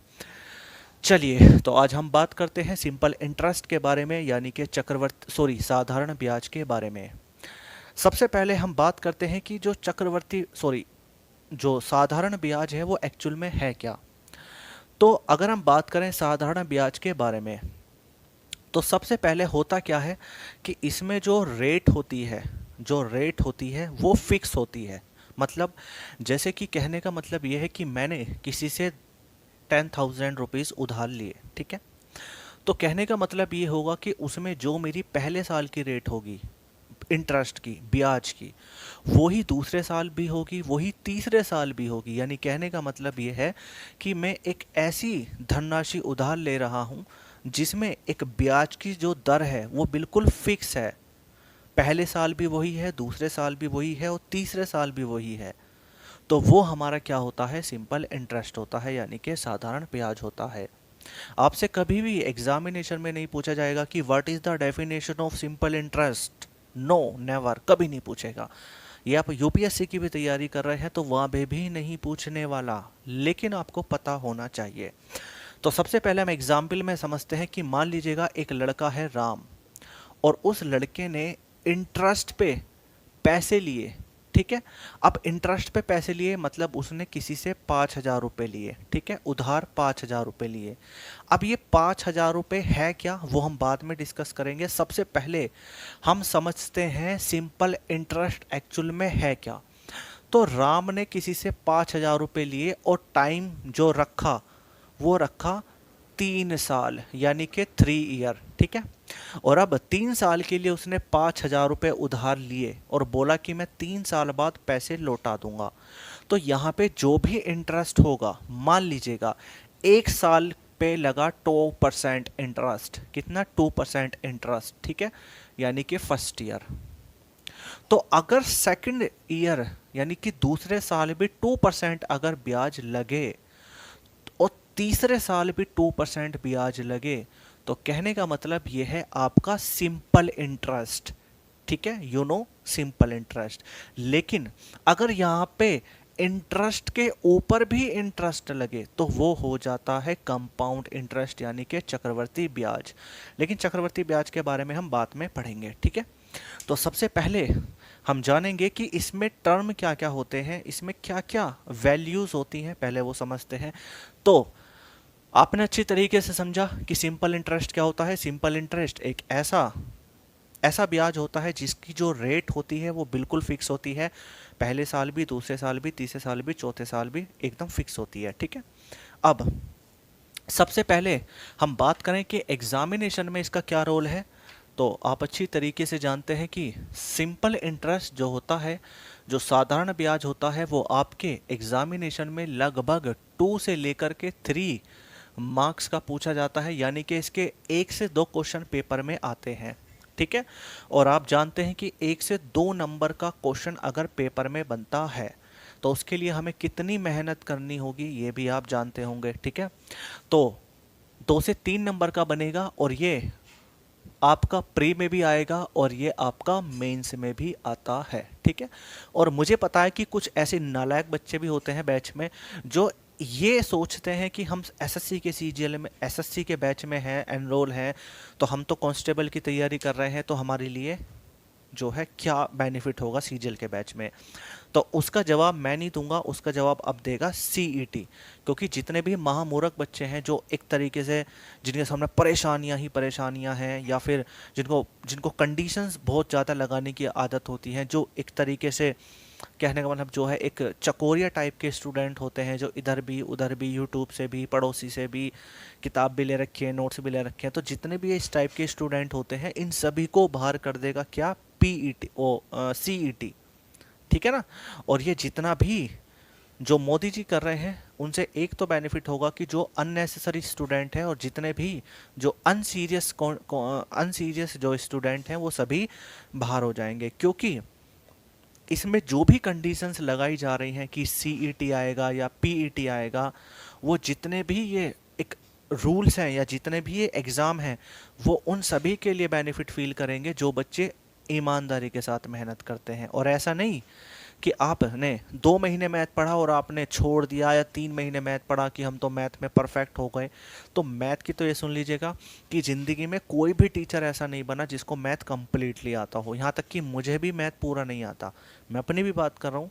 चलिए, तो आज हम बात करते हैं सिंपल इंटरेस्ट के बारे में, यानी कि साधारण ब्याज के बारे में। सबसे पहले हम बात करते हैं कि जो साधारण ब्याज है वो एक्चुअल में है क्या। तो अगर हम बात करें साधारण ब्याज के बारे में, तो सबसे पहले होता क्या है कि इसमें जो रेट होती है वो फिक्स होती है। मतलब जैसे कि कहने का मतलब ये है कि मैंने किसी से 10,000 रुपीज़ उधार लिए, ठीक है। तो कहने का मतलब ये होगा कि उसमें जो मेरी पहले साल की रेट होगी इंटरेस्ट की, ब्याज की, वही दूसरे साल भी होगी, वही तीसरे साल भी होगी। यानी कहने का मतलब ये है कि मैं एक ऐसी धनराशि उधार ले रहा हूँ जिसमें एक ब्याज की जो दर है वो बिल्कुल फिक्स है। पहले साल भी वही है, दूसरे साल भी वही है, और तीसरे साल भी वही है। तो वो हमारा क्या होता है, सिंपल इंटरेस्ट होता है, यानी कि साधारण ब्याज होता है। आपसे कभी भी एग्जामिनेशन में नहीं पूछा जाएगा कि what is the definition of simple interest. No, never, कभी नहीं पूछेगा। ये आप यूपीएससी की भी तैयारी कर रहे हैं तो वहाँ भी नहीं पूछने वाला, लेकिन आपको पता होना चाहिए। तो सबसे पहले हम एग्जाम्पल में समझते हैं कि मान लीजिएगा एक लड़का है राम, और उस लड़के ने इंटरेस्ट पे पैसे लिए, ठीक है। अब इंटरेस्ट पे पैसे लिए मतलब उसने किसी से 5,000 रुपये लिए, ठीक है, उधार 5,000 रुपये लिए। अब ये 5,000 रुपये है क्या, वो हम बाद में डिस्कस करेंगे। सबसे पहले हम समझते हैं सिंपल इंटरेस्ट एक्चुअल में है क्या। तो राम ने किसी से 5,000 रुपये लिए और टाइम जो रखा वो रखा 3 साल, यानी कि 3 ईयर, ठीक है। और अब 3 साल के लिए उसने 5,000 रुपये उधार लिए और बोला कि मैं 3 साल बाद पैसे लौटा दूंगा। तो यहाँ पे जो भी इंटरेस्ट होगा, मान लीजिएगा 1 साल पे लगा 2% इंटरेस्ट। कितना, 2% इंटरेस्ट, ठीक है, यानी कि फर्स्ट ईयर। तो अगर सेकंड ईयर यानी कि दूसरे साल भी 2% अगर ब्याज लगे, और तीसरे साल भी 2% ब्याज लगे, तो कहने का मतलब ये है आपका सिंपल इंटरेस्ट, ठीक है, यू नो, सिंपल इंटरेस्ट। लेकिन अगर यहाँ पे इंटरेस्ट के ऊपर भी इंटरेस्ट लगे तो वो हो जाता है कंपाउंड इंटरेस्ट, यानी कि चक्रवर्ती ब्याज। लेकिन चक्रवर्ती ब्याज के बारे में हम बाद में पढ़ेंगे, ठीक है। तो सबसे पहले हम जानेंगे कि इसमें टर्म क्या क्या होते हैं, इसमें क्या क्या वैल्यूज होती हैं, पहले वो समझते हैं। तो आपने अच्छी तरीके से समझा कि सिंपल इंटरेस्ट क्या होता है। सिंपल इंटरेस्ट एक ऐसा ऐसा ब्याज होता है जिसकी जो रेट होती है वो बिल्कुल फिक्स होती है, पहले साल भी, दूसरे साल भी, तीसरे साल भी, चौथे साल भी एकदम फिक्स होती है, ठीक है। अब सबसे पहले हम बात करें कि एग्जामिनेशन में इसका क्या रोल है। तो आप अच्छी तरीके से जानते हैं कि सिंपल इंटरेस्ट जो होता है, जो साधारण ब्याज होता है, वो आपके एग्जामिनेशन में लगभग 2 से लेकर के 3 मार्क्स का पूछा जाता है, यानी कि इसके 1 से 2 क्वेश्चन पेपर में आते हैं, ठीक है। और आप जानते हैं कि 1 से 2 नंबर का क्वेश्चन अगर पेपर में बनता है तो उसके लिए हमें कितनी मेहनत करनी होगी ये भी आप जानते होंगे, ठीक है। तो 2 से 3 नंबर का बनेगा और ये आपका प्री में भी आएगा और ये आपका मेंस में भी आता है, ठीक है। और मुझे पता है कि कुछ ऐसे नालायक बच्चे भी होते हैं बैच में जो ये सोचते हैं कि हम एसएससी के सीजीएल में, एसएससी के बैच में हैं, एनरोल हैं, तो हम तो कांस्टेबल की तैयारी कर रहे हैं, तो हमारे लिए जो है क्या बेनिफिट होगा सीजीएल के बैच में। तो उसका जवाब मैं नहीं दूंगा, उसका जवाब अब देगा सीईटी। क्योंकि जितने भी महामूर्ख बच्चे हैं जो एक तरीके से, जिनके सामने परेशानियां ही परेशानियां हैं, या फिर जिनको जिनको कंडीशंस बहुत ज़्यादा लगाने की आदत होती है, जो एक तरीके से कहने का मतलब जो है एक चकोरिया टाइप के स्टूडेंट होते हैं, जो इधर भी उधर भी, यूट्यूब से भी, पड़ोसी से भी किताब भी ले रखी है, नोट्स भी ले रखे हैं, तो जितने भी इस टाइप के स्टूडेंट होते हैं इन सभी को बाहर कर देगा क्या, पीईटी, ओ सीईटी, ठीक है ना। और ये जितना भी जो मोदी जी कर रहे हैं उनसे एक तो बेनिफिट होगा कि जो अननेसेसरी स्टूडेंट हैं और जितने भी जो अनसीरियस जो स्टूडेंट हैं वो सभी बाहर हो जाएंगे। क्योंकि इसमें जो भी कंडीशंस लगाई जा रही हैं कि सीईटी आएगा या पीईटी आएगा, वो जितने भी ये एक रूल्स हैं या जितने भी ये एग्ज़ाम हैं, वो उन सभी के लिए बेनिफिट फील करेंगे जो बच्चे ईमानदारी के साथ मेहनत करते हैं। और ऐसा नहीं कि आपने 2 महीने मैथ पढ़ा और आपने छोड़ दिया, या 3 महीने मैथ पढ़ा कि हम तो मैथ में परफेक्ट हो गए। तो मैथ की तो ये सुन लीजिएगा कि ज़िंदगी में कोई भी टीचर ऐसा नहीं बना जिसको मैथ कंप्लीटली आता हो, यहाँ तक कि मुझे भी मैथ पूरा नहीं आता, मैं अपनी भी बात कर रहा हूँ,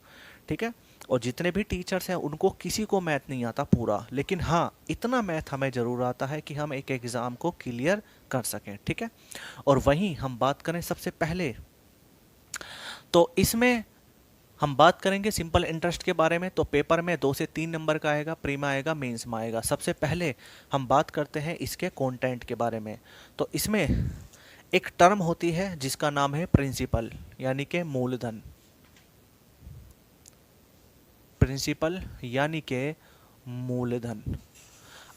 ठीक है। और जितने भी टीचर्स हैं उनको किसी को मैथ नहीं आता पूरा, लेकिन हाँ इतना मैथ हमें ज़रूर आता है कि हम एक एग्ज़ाम को क्लियर कर सकें, ठीक है। और वहीं हम बात करें सबसे पहले, तो इसमें हम बात करेंगे सिंपल इंटरेस्ट के बारे में। तो पेपर में 2 से 3 नंबर का आएगा, प्री में आएगा, मेंस में आएगा। सबसे पहले हम बात करते हैं इसके कंटेंट के बारे में। तो इसमें एक टर्म होती है जिसका नाम है प्रिंसिपल, यानी कि मूलधन। प्रिंसिपल यानी कि मूलधन।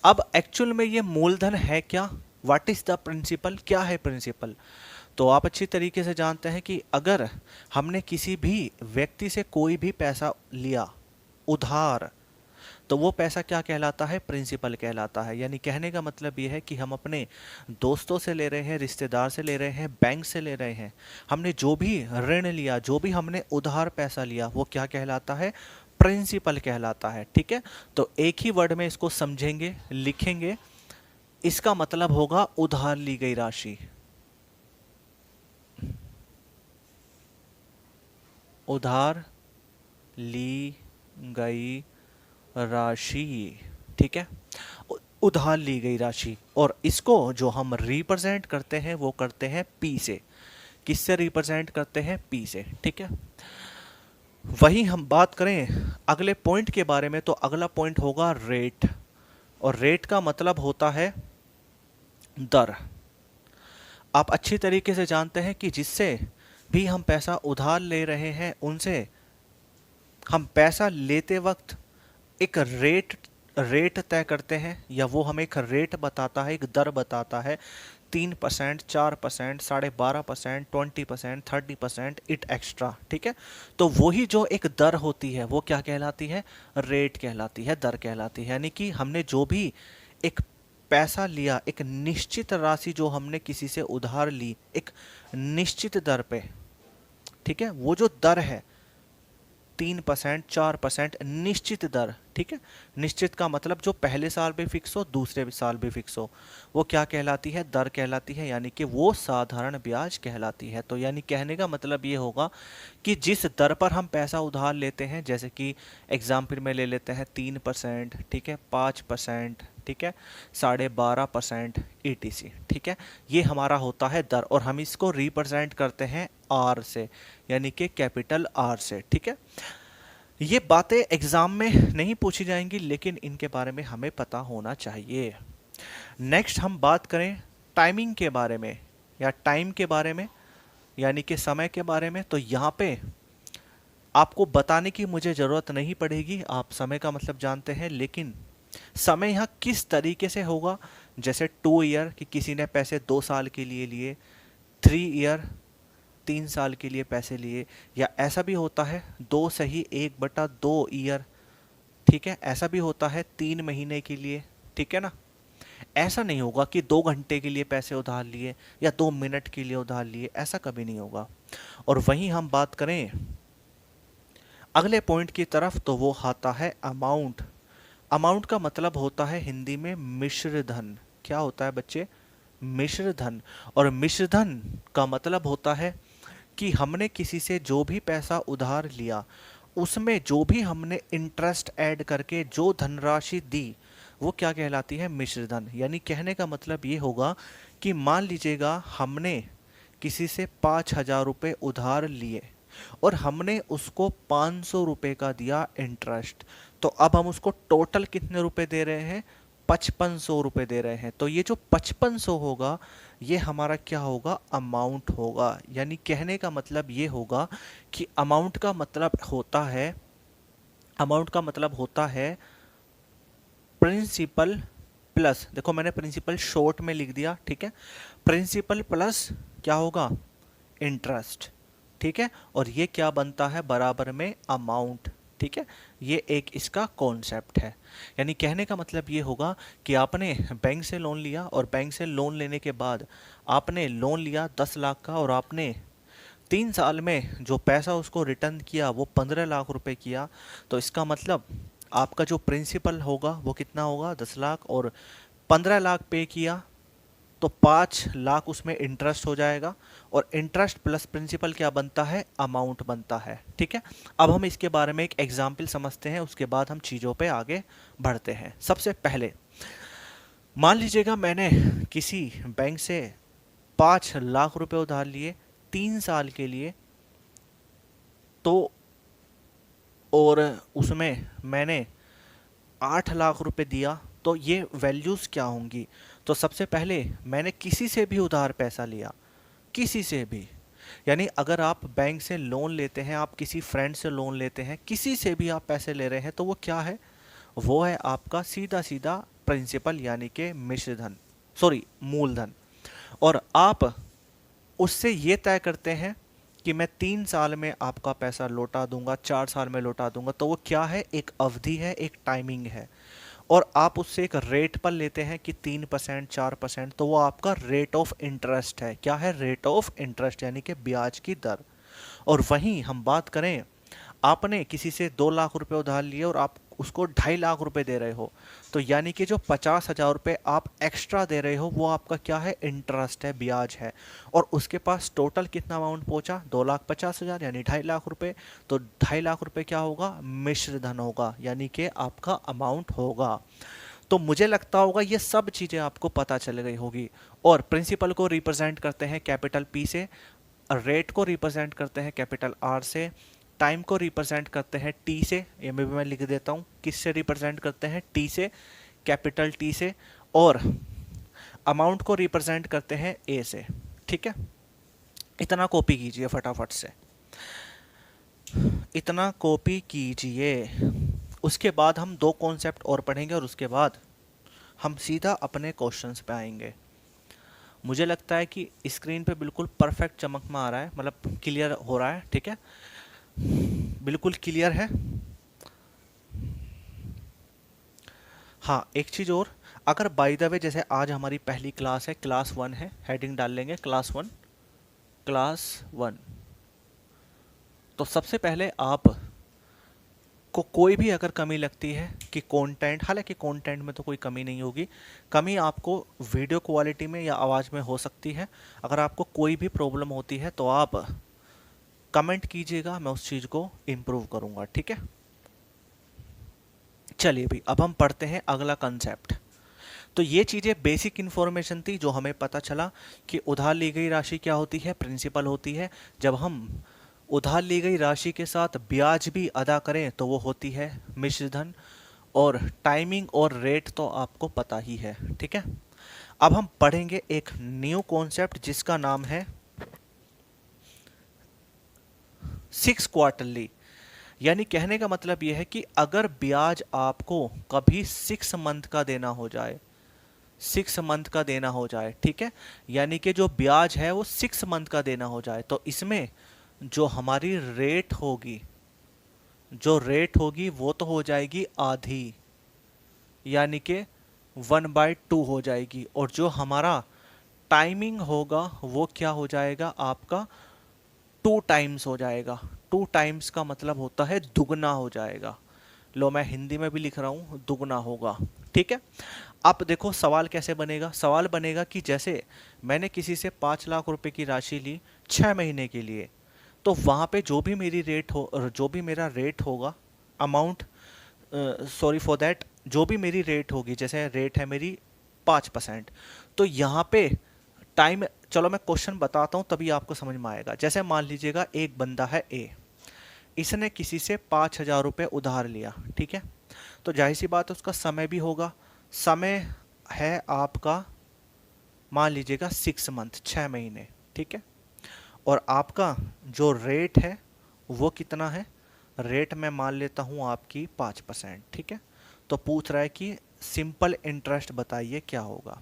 अब एक्चुअल में ये मूलधन है क्या, व्हाट इज द प्रिंसिपल, क्या है प्रिंसिपल। तो आप अच्छी तरीके से जानते हैं कि अगर हमने किसी भी व्यक्ति से कोई भी पैसा लिया उधार, तो वो पैसा क्या कहलाता है, प्रिंसिपल कहलाता है। यानी कहने का मतलब ये है कि हम अपने दोस्तों से ले रहे हैं, रिश्तेदार से ले रहे हैं, बैंक से ले रहे हैं, हमने जो भी ऋण लिया, जो भी हमने उधार पैसा लिया, वो क्या कहलाता है, प्रिंसिपल कहलाता है, ठीक है। तो एक ही वर्ड में इसको समझेंगे, लिखेंगे, इसका मतलब होगा उधार ली गई राशि। उधार ली गई राशि, ठीक है, उधार ली गई राशि। और इसको जो हम रिप्रेजेंट करते हैं वो करते हैं पी से। किससे रिप्रेजेंट करते हैं, पी से, ठीक है। वहीं हम बात करें अगले पॉइंट के बारे में, तो अगला पॉइंट होगा रेट। और रेट का मतलब होता है दर। आप अच्छी तरीके से जानते हैं कि जिससे भी हम पैसा उधार ले रहे हैं उनसे हम पैसा लेते वक्त एक रेट तय करते हैं, या वो हमें एक रेट बताता है, एक दर बताता है, 3%, 4%, 12.5%, 20%, 30%, इट एक्स्ट्रा। ठीक है, तो वही जो एक दर होती है वो क्या कहलाती है, रेट कहलाती है, दर कहलाती है। यानी कि हमने जो भी एक पैसा लिया, एक निश्चित राशि जो हमने किसी से उधार ली एक निश्चित दर पे, ठीक है, वो जो दर है 3%, 4%, निश्चित दर। ठीक है, निश्चित का मतलब जो पहले साल भी फिक्स हो, दूसरे भी साल भी फिक्स हो, वो क्या कहलाती है, दर कहलाती है, यानी कि वो साधारण ब्याज कहलाती है। तो यानी कहने का मतलब ये होगा कि जिस दर पर हम पैसा उधार लेते हैं, जैसे कि एग्जाम्पल में ले लेते हैं 3%, ठीक है, 5%, ठीक है, 12.5% ETC। ठीक है, ये हमारा होता है दर, और हम इसको रिप्रेजेंट करते हैं आर से, यानी कि कैपिटल आर से। ठीक है, ये बातें एग्जाम में नहीं पूछी जाएंगी, लेकिन इनके बारे में हमें पता होना चाहिए। नेक्स्ट हम बात करें टाइमिंग के बारे में, या टाइम के बारे में, यानी कि समय के बारे में। तो यहाँ पे आपको बताने की मुझे ज़रूरत नहीं पड़ेगी, आप समय का मतलब जानते हैं, लेकिन समय यहाँ किस तरीके से होगा। जैसे 2 ईयर कि किसी ने पैसे 2 साल के लिए लिए, 3 ईयर 3 साल के लिए पैसे लिए, या ऐसा भी होता है 2/1/2 ईयर। ठीक है, ऐसा भी होता है 3 महीने के लिए। ठीक है ना, ऐसा नहीं होगा कि 2 घंटे के लिए पैसे उधार लिए या 2 मिनट के लिए उधार लिए, ऐसा कभी नहीं होगा। और वहीं हम बात करें अगले पॉइंट की तरफ, तो वो आता है अमाउंट। अमाउंट का मतलब होता है हिंदी में मिश्र धन। क्या होता है बच्चे, मिश्र धन। और मिश्र धन का मतलब होता है कि हमने किसी से जो भी पैसा उधार लिया, उसमें जो भी हमने इंटरेस्ट ऐड करके जो धनराशि दी, वो क्या कहलाती है, मिश्र धन। यानी कहने का मतलब ये होगा कि मान लीजिएगा हमने किसी से 5,000 रुपये उधार लिए, और हमने उसको 500 रुपये का दिया इंटरेस्ट। तो अब हम उसको टोटल कितने रुपए दे रहे हैं, 5500 रुपये दे रहे हैं। तो ये जो 5500 होगा, ये हमारा क्या होगा, अमाउंट होगा। यानी कहने का मतलब ये होगा कि अमाउंट का मतलब होता है प्रिंसिपल प्लस, देखो मैंने प्रिंसिपल शॉर्ट में लिख दिया, ठीक है, प्रिंसिपल प्लस क्या होगा, इंटरेस्ट। ठीक है, और ये क्या बनता है, बराबर में अमाउंट। ठीक है, ये एक इसका कॉन्सेप्ट है। यानी कहने का मतलब ये होगा कि आपने बैंक से लोन लिया, और बैंक से लोन लेने के बाद आपने लोन लिया 10 लाख का, और आपने 3 साल में जो पैसा उसको रिटर्न किया वो 15 लाख रुपए किया। तो इसका मतलब आपका जो प्रिंसिपल होगा वो कितना होगा, 10 लाख, और 15 लाख पे किया तो 5 लाख उसमें इंटरेस्ट हो जाएगा, और इंटरेस्ट प्लस प्रिंसिपल क्या बनता है, अमाउंट बनता है। ठीक है, अब हम इसके बारे में एक एग्जाम्पल समझते हैं, उसके बाद हम चीज़ों पे आगे बढ़ते हैं। सबसे पहले मान लीजिएगा मैंने किसी बैंक से 5 लाख रुपए उधार लिए 3 साल के लिए, तो और उसमें मैंने 8 लाख रुपए दिया, तो ये वैल्यूज़ क्या होंगी। तो सबसे पहले मैंने किसी से भी उधार पैसा लिया, किसी से भी, यानी अगर आप बैंक से लोन लेते हैं, आप किसी फ्रेंड से लोन लेते हैं, किसी से भी आप पैसे ले रहे हैं, तो वो क्या है, वो है आपका सीधा सीधा प्रिंसिपल, यानी कि मिश्र धन, सॉरी मूलधन। और आप उससे ये तय करते हैं कि मैं 3 साल में आपका पैसा लौटा दूंगा, 4 साल में लौटा दूंगा। तो वो क्या है, एक अवधि है, एक टाइमिंग है, और आप उससे एक रेट पर लेते हैं कि 3%, 4%, तो वो आपका रेट ऑफ इंटरेस्ट है। क्या है, रेट ऑफ इंटरेस्ट, यानी कि ब्याज की दर। और वहीं हम बात करें, आपने किसी से 2 लाख रुपए उधार लिए और आप उसको 2.5 लाख रुपए दे रहे हो, तो यानी कि जो 50,000 रुपये आप एक्स्ट्रा दे रहे हो, वो आपका क्या है, इंटरेस्ट है, ब्याज है। और उसके पास टोटल कितना अमाउंट पहुंचा, 2,50,000, यानी 2.5 लाख रुपए। तो 2.5 लाख रुपए क्या होगा, मिश्र धन होगा, यानी कि आपका अमाउंट होगा। तो मुझे लगता होगा ये सब चीज़ें आपको पता चल गई होगी। और प्रिंसिपल को रिप्रेजेंट करते हैं कैपिटल पी से, रेट को रिप्रेजेंट करते हैं कैपिटल आर से, टाइम को रिप्रेजेंट करते हैं टी से, ये में भी मैं लिख देता हूँ, किससे रिप्रेजेंट करते हैं, टी से, कैपिटल टी से, और अमाउंट को रिप्रेजेंट करते हैं ए से। ठीक है, इतना कॉपी कीजिए फटाफट से, इतना कॉपी कीजिए। उसके बाद हम 2 कॉन्सेप्ट और पढ़ेंगे, और उसके बाद हम सीधा अपने क्वेश्चंस पे आएंगे। मुझे लगता है कि स्क्रीन पे बिल्कुल परफेक्ट चमक में आ रहा है, मतलब क्लियर हो रहा है, ठीक है, बिल्कुल क्लियर है। हाँ, एक चीज़ और, अगर बाय द वे जैसे आज हमारी पहली क्लास है, क्लास 1 है, हेडिंग डाल लेंगे क्लास 1, क्लास 1। तो सबसे पहले आप को कोई भी अगर कमी लगती है कि कंटेंट, हालांकि कंटेंट में तो कोई कमी नहीं होगी, कमी आपको वीडियो क्वालिटी में या आवाज़ में हो सकती है। अगर आपको कोई भी प्रॉब्लम होती है तो आप कमेंट कीजिएगा, मैं उस चीज़ को इम्प्रूव करूँगा, ठीक है। चलिए भाई, अब हम पढ़ते हैं अगला कंसेप्ट। तो ये चीज़ें बेसिक इन्फॉर्मेशन थी जो हमें पता चला कि उधार ली गई राशि क्या होती है, प्रिंसिपल होती है। जब हम उधार ली गई राशि के साथ ब्याज भी अदा करें तो वो होती है मिश्रधन। और टाइमिंग और रेट तो आपको पता ही है, ठीक है। अब हम पढ़ेंगे एक न्यू कॉन्सेप्ट जिसका नाम है 6 क्वार्टरली। यानी कहने का मतलब यह है कि अगर ब्याज आपको कभी 6 मंथ का देना हो जाए, 6 मंथ का देना हो जाए, ठीक है, यानी कि जो ब्याज है वो 6 मंथ का देना हो जाए, तो इसमें जो हमारी रेट होगी, जो रेट होगी वो तो हो जाएगी आधी, यानी कि 1/2 हो जाएगी। और जो हमारा टाइमिंग होगा वो क्या हो जाएगा आपका, 2 टाइम्स हो जाएगा। 2 टाइम्स का मतलब होता है दुगना हो जाएगा। लो, मैं हिंदी में भी लिख रहा हूँ, दुगना होगा, ठीक है। अब देखो सवाल कैसे बनेगा। सवाल बनेगा कि जैसे मैंने किसी से 5 लाख रुपए की राशि ली 6 महीने के लिए, तो वहाँ पे जो भी मेरी रेट हो, जो भी मेरा रेट होगा, अमाउंट, सॉरी फॉर दैट, जो भी मेरी रेट होगी, जैसे रेट है मेरी 5%, तो यहाँ पे टाइम, चलो मैं क्वेश्चन बताता हूँ तभी आपको समझ में आएगा। जैसे मान लीजिएगा एक बंदा है ए, इसने किसी से 5,000 रुपये उधार लिया, ठीक है। तो जाहिर सी बात है उसका समय भी होगा। समय है आपका, मान लीजिएगा 6 मंथ, 6 महीने, ठीक है। और आपका जो रेट है वो कितना है, रेट मैं मान लेता हूँ आपकी 5%, ठीक है। तो पूछ रहा है कि सिंपल इंटरेस्ट बताइए क्या होगा।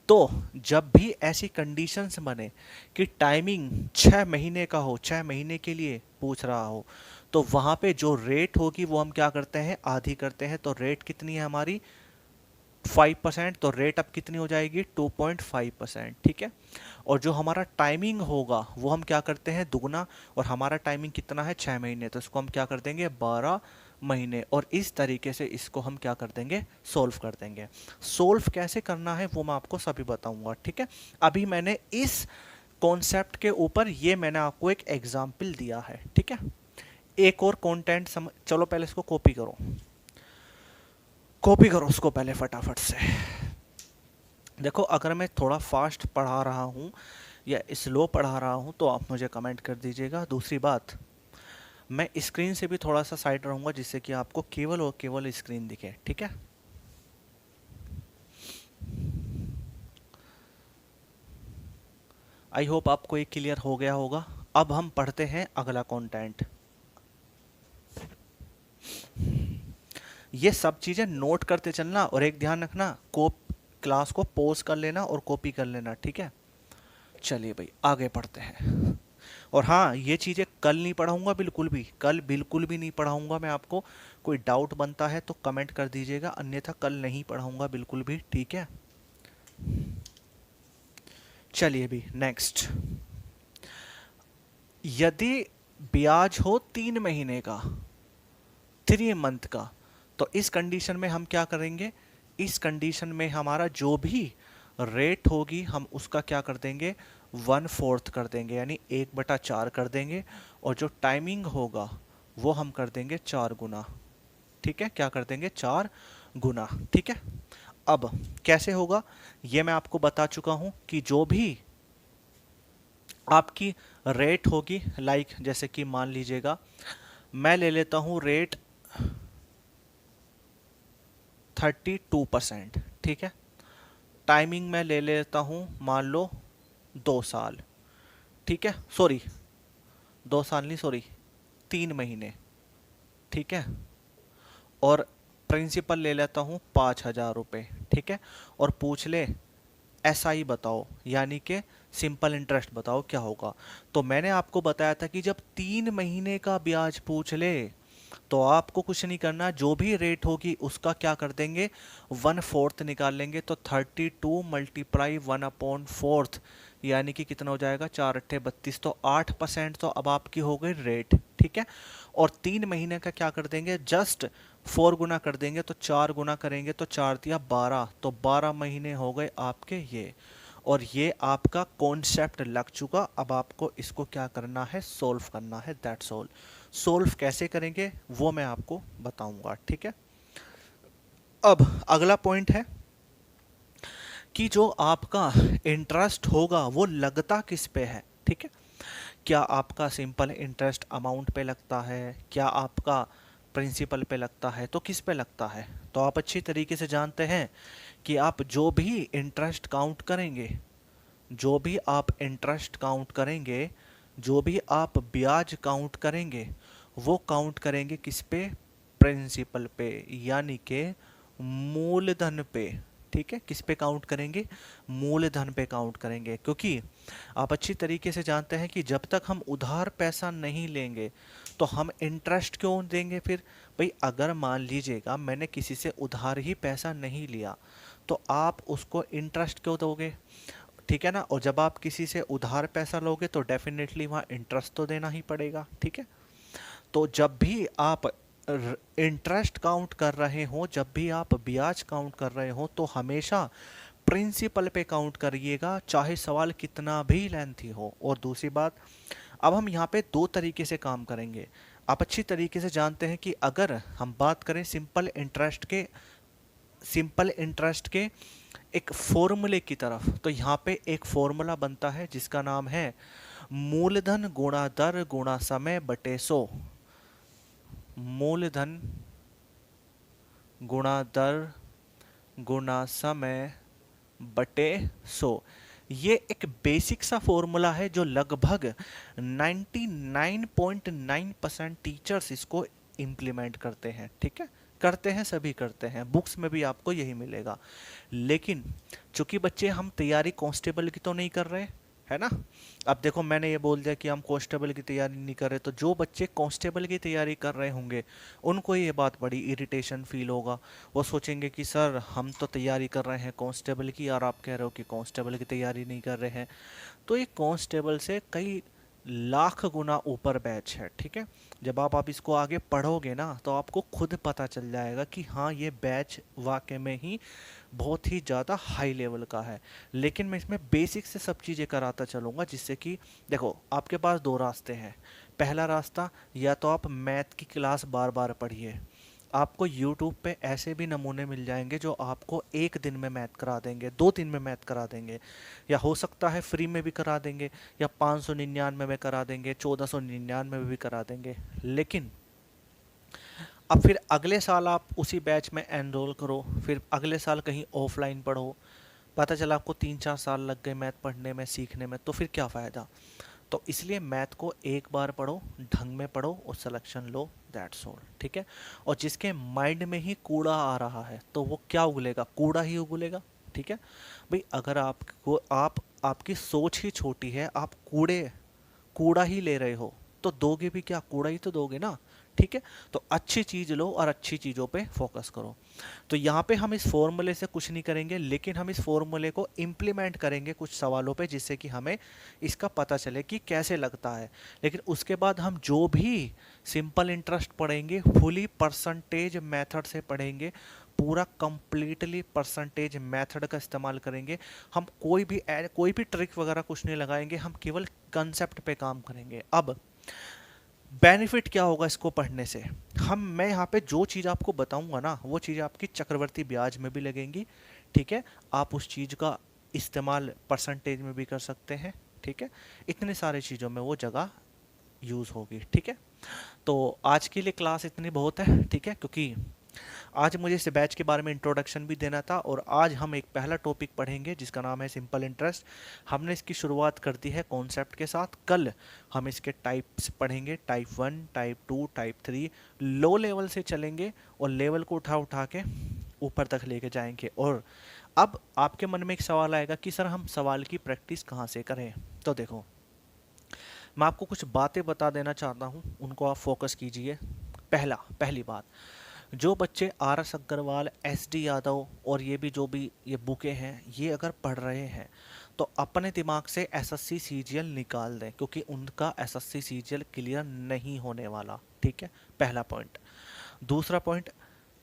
तो जब भी ऐसी कंडीशंस बने कि टाइमिंग 6 महीने का हो, 6 महीने के लिए पूछ रहा हो, तो वहाँ पे जो रेट होगी वो हम क्या करते हैं, आधी करते हैं। तो रेट कितनी है हमारी, 5%, तो रेट अब कितनी हो जाएगी, 2.5%, ठीक है। और जो हमारा टाइमिंग होगा वो हम क्या करते हैं, दुगना। और हमारा टाइमिंग कितना है, 6 महीने, तो इसको हम क्या कर देंगे, 12 महीने। और इस तरीके से इसको हम क्या कर देंगे, सोल्व कर देंगे। सोल्व कैसे करना है वो मैं आपको सभी बताऊंगा, ठीक है। अभी मैंने इस कॉन्सेप्ट के ऊपर ये मैंने आपको एक एग्जाम्पल दिया है, ठीक है। एक और कंटेंट चलो पहले इसको कॉपी करो, कॉपी करो उसको पहले फटाफट से। देखो अगर मैं थोड़ा फास्ट पढ़ा रहा हूँ या स्लो पढ़ा रहा हूँ तो आप मुझे कमेंट कर दीजिएगा। दूसरी बात, मैं स्क्रीन से भी थोड़ा सा साइड रहूँगा जिससे कि आपको केवल और केवल स्क्रीन दिखे, ठीक है। आई होप आपको ये क्लियर हो गया होगा। अब हम पढ़ते हैं अगला कंटेंट। ये सब चीज़ें नोट करते चलना और एक ध्यान रखना, क्लास को पॉज कर लेना और कॉपी कर लेना, ठीक है। चलिए भाई आगे पढ़ते हैं। और हाँ, ये चीज़ें कल नहीं पढ़ाऊंगा, बिल्कुल भी कल बिल्कुल भी नहीं पढ़ाऊंगा मैं आपको। कोई डाउट बनता है तो कमेंट कर दीजिएगा, अन्यथा कल नहीं पढ़ाऊंगा बिल्कुल भी, ठीक है। चलिए भी नेक्स्ट। यदि ब्याज हो 3 महीने का, 3 मंथ का, तो इस कंडीशन में हम क्या करेंगे, इस कंडीशन में हमारा जो भी रेट होगी हम उसका क्या कर देंगे, 1/4 कर देंगे, यानी 1/4 कर देंगे। और जो टाइमिंग होगा वो हम कर देंगे 4 गुना, ठीक है। क्या कर देंगे, 4 गुना, ठीक है। अब कैसे होगा ये मैं आपको बता चुका हूं कि जो भी आपकी रेट होगी, लाइक जैसे कि मान लीजिएगा मैं ले लेता हूं रेट 32%, ठीक है। टाइमिंग मैं ले लेता हूं मान लो 2 साल, ठीक है, सॉरी 2 साल नहीं, सॉरी 3 महीने, ठीक है। और प्रिंसिपल ले लेता हूँ 5,000 रुपये, ठीक है। और पूछ ले एसआई बताओ, यानी कि सिंपल इंटरेस्ट बताओ क्या होगा। तो मैंने आपको बताया था कि जब 3 महीने का ब्याज पूछ ले तो आपको कुछ नहीं करना, जो भी रेट होगी उसका क्या कर देंगे, 1/4 निकाल लेंगे। तो 32 मल्टीप्लाई 1/4, यानी कि कितना हो जाएगा, 4 अट्ठे 32, तो 8% तो अब आपकी हो गई रेट, ठीक है। और 3 महीने का क्या कर देंगे, जस्ट 4 गुना कर देंगे, तो 4 गुना करेंगे तो 4 × 12, तो 12 महीने हो गए आपके ये। और ये आपका कॉन्सेप्ट लग चुका, अब आपको इसको क्या करना है, सोल्व करना है, दैट्स ऑल। सोल्व कैसे करेंगे वो मैं आपको बताऊंगा, ठीक है। अब अगला पॉइंट है कि जो आपका इंटरेस्ट होगा वो लगता किस पे है, ठीक है। क्या आपका सिंपल इंटरेस्ट अमाउंट पे लगता है, क्या आपका प्रिंसिपल पे लगता है, तो किस पे लगता है। तो आप अच्छी तरीके से जानते हैं कि आप जो भी इंटरेस्ट काउंट करेंगे, जो भी आप इंटरेस्ट काउंट करेंगे, जो भी आप ब्याज काउंट करेंगे, वो काउंट करेंगे किस पे, प्रिंसिपल पे, यानी कि मूलधन पे, ठीक है। किस पे काउंट करेंगे, मूलधन पे काउंट करेंगे। क्योंकि आप अच्छी तरीके से जानते हैं कि जब तक हम उधार पैसा नहीं लेंगे तो हम इंटरेस्ट क्यों देंगे फिर। भाई अगर मान लीजिएगा मैंने किसी से उधार ही पैसा नहीं लिया तो आप उसको इंटरेस्ट क्यों दोगे, ठीक है ना। और जब आप किसी से उधार पैसा लोगे तो डेफिनेटली वहाँ इंटरेस्ट तो देना ही पड़ेगा, ठीक है। तो जब भी आप इंटरेस्ट काउंट कर रहे हो, जब भी आप ब्याज काउंट कर रहे हो, तो हमेशा प्रिंसिपल पे काउंट करिएगा, चाहे सवाल कितना भी लेंथी हो। और दूसरी बात, अब हम यहाँ पे 2 तरीके से काम करेंगे। आप अच्छी तरीके से जानते हैं कि अगर हम बात करें सिंपल इंटरेस्ट के एक फॉर्मूले की तरफ, तो यहाँ पे एक फॉर्मूला बनता है जिसका नाम है मूलधन गुणा दर गुणा समय बटे 100। मूलधन गुणा दर गुणा समय बटे 100। ये एक बेसिक सा फॉर्मूला है जो लगभग 99.9% टीचर्स इसको इम्प्लीमेंट करते हैं, ठीक है। करते हैं, सभी करते हैं, बुक्स में भी आपको यही मिलेगा। लेकिन चूंकि बच्चे हम तैयारी कांस्टेबल की तो नहीं कर रहे, है ना। अब देखो मैंने ये बोल दिया कि हम कांस्टेबल की तैयारी नहीं कर रहे, तो जो बच्चे कांस्टेबल की तैयारी कर रहे होंगे उनको ये बात बड़ी इरिटेशन फील होगा। वो सोचेंगे कि सर हम तो तैयारी कर रहे हैं कांस्टेबल की और आप कह रहे हो कि कांस्टेबल की तैयारी नहीं कर रहे हैं। तो ये कांस्टेबल से कई लाख गुना ऊपर बैच है, ठीक है। जब आप इसको आगे पढ़ोगे ना तो आपको खुद पता चल जाएगा कि हाँ ये बैच वाकई में ही बहुत ही ज़्यादा हाई लेवल का है। लेकिन मैं इसमें बेसिक से सब चीज़ें कराता चलूँगा, जिससे कि देखो आपके पास 2 रास्ते हैं। पहला रास्ता, या तो आप मैथ की क्लास बार बार पढ़िए, आपको YouTube पे ऐसे भी नमूने मिल जाएंगे जो आपको 1 दिन में मैथ करा देंगे, 2 दिन में मैथ करा देंगे, या हो सकता है फ्री में भी करा देंगे, या 599 में करा देंगे, 1499 में भी करा देंगे। लेकिन अब फिर अगले साल आप उसी बैच में एनरोल करो, फिर अगले साल कहीं ऑफलाइन पढ़ो, पता चला आपको 3-4 साल लग गए मैथ पढ़ने में, सीखने में, तो फिर क्या फ़ायदा। तो इसलिए मैथ को एक बार पढ़ो, ढंग में पढ़ो और सिलेक्शन लो, दैट्स ऑल, ठीक है। और जिसके माइंड में ही कूड़ा आ रहा है तो वो क्या उगलेगा, कूड़ा ही उगलेगा, ठीक है। भाई अगर आपकी सोच ही छोटी है, आप कूड़ा ही ले रहे हो, तो दोगे भी क्या, कूड़ा ही तो दोगे ना, ठीक है। तो अच्छी चीज लो और अच्छी चीजों पे फोकस करो। तो यहाँ पे हम इस फॉर्मूले से कुछ नहीं करेंगे, लेकिन हम इस फॉर्मूले को इम्प्लीमेंट करेंगे कुछ सवालों पे, जिससे कि हमें इसका पता चले कि कैसे लगता है। लेकिन उसके बाद हम जो भी सिंपल इंटरेस्ट पढ़ेंगे फुली परसेंटेज मेथड से पढ़ेंगे, पूरा कंप्लीटली परसेंटेज मेथड का इस्तेमाल करेंगे। हम कोई भी ट्रिक वगैरह कुछ नहीं लगाएंगे, हम केवल कंसेप्ट पे काम करेंगे। अब बेनिफिट क्या होगा इसको पढ़ने से, मैं यहाँ पे जो चीज़ आपको बताऊंगा ना वो चीज़ आपकी चक्रवर्ती ब्याज में भी लगेंगी, ठीक है। आप उस चीज़ का इस्तेमाल परसेंटेज में भी कर सकते हैं, ठीक है। इतने सारे चीज़ों में वो जगह यूज़ होगी, ठीक है। तो आज के लिए क्लास इतनी बहुत है, ठीक है, क्योंकि आज मुझे इस बैच के बारे में इंट्रोडक्शन भी देना था। और आज हम एक पहला टॉपिक पढ़ेंगे जिसका नाम है सिंपल इंटरेस्ट। हमने इसकी शुरुआत कर दी है कॉन्सेप्ट के साथ। कल हम इसके टाइप्स पढ़ेंगे, type 1, type 2, type 3, low level से चलेंगे और लेवल को उठा उठा के ऊपर तक लेके जाएंगे। और अब आपके मन में एक सवाल आएगा कि सर हम सवाल की प्रैक्टिस कहाँ से करें। तो देखो, मैं आपको कुछ बातें बता देना चाहता हूँ, उनको आप फोकस कीजिए। पहली बात, जो बच्चे R S Agarwal, S D Yadav और ये भी जो भी ये बुकें हैं ये अगर पढ़ रहे हैं तो अपने दिमाग से एसएससी सीजीएल निकाल दें, क्योंकि उनका एसएससी सीजीएल क्लियर नहीं होने वाला। ठीक है, पहला पॉइंट। दूसरा पॉइंट,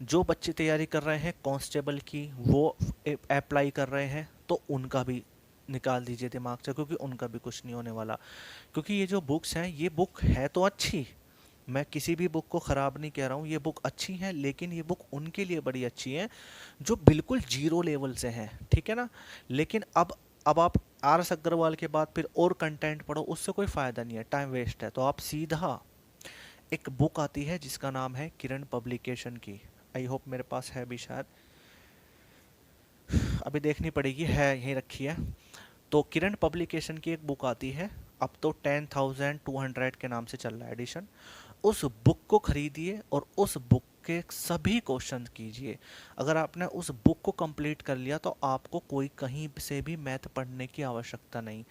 जो बच्चे तैयारी कर रहे हैं कांस्टेबल की, वो अप्लाई कर रहे हैं, तो उनका भी निकाल दीजिए दिमाग से, क्योंकि उनका भी कुछ नहीं होने वाला। क्योंकि ये जो बुक्स हैं, ये बुक है तो अच्छी, मैं किसी भी बुक को ख़राब नहीं कह रहा हूँ, ये बुक अच्छी है, लेकिन ये बुक उनके लिए बड़ी अच्छी है जो बिल्कुल जीरो लेवल से हैं। ठीक है ना। लेकिन अब आप आर एस अग्रवाल के बाद फिर और कंटेंट पढ़ो, उससे कोई फ़ायदा नहीं है, टाइम वेस्ट है। तो आप सीधा, एक बुक आती है जिसका नाम है किरण पब्लिकेशन की, आई होप मेरे पास है भी शायद, अभी देखनी पड़ेगी, है यहीं रखी है। तो किरण पब्लिकेशन की एक बुक आती है, अब तो 10,200 के नाम से चल रहा है एडिशन। उस बुक को खरीदिए और उस बुक के सभी क्वेश्चन कीजिए। अगर आपने उस बुक को कंप्लीट कर लिया तो आपको कोई कहीं से भी मैथ पढ़ने की आवश्यकता नहीं।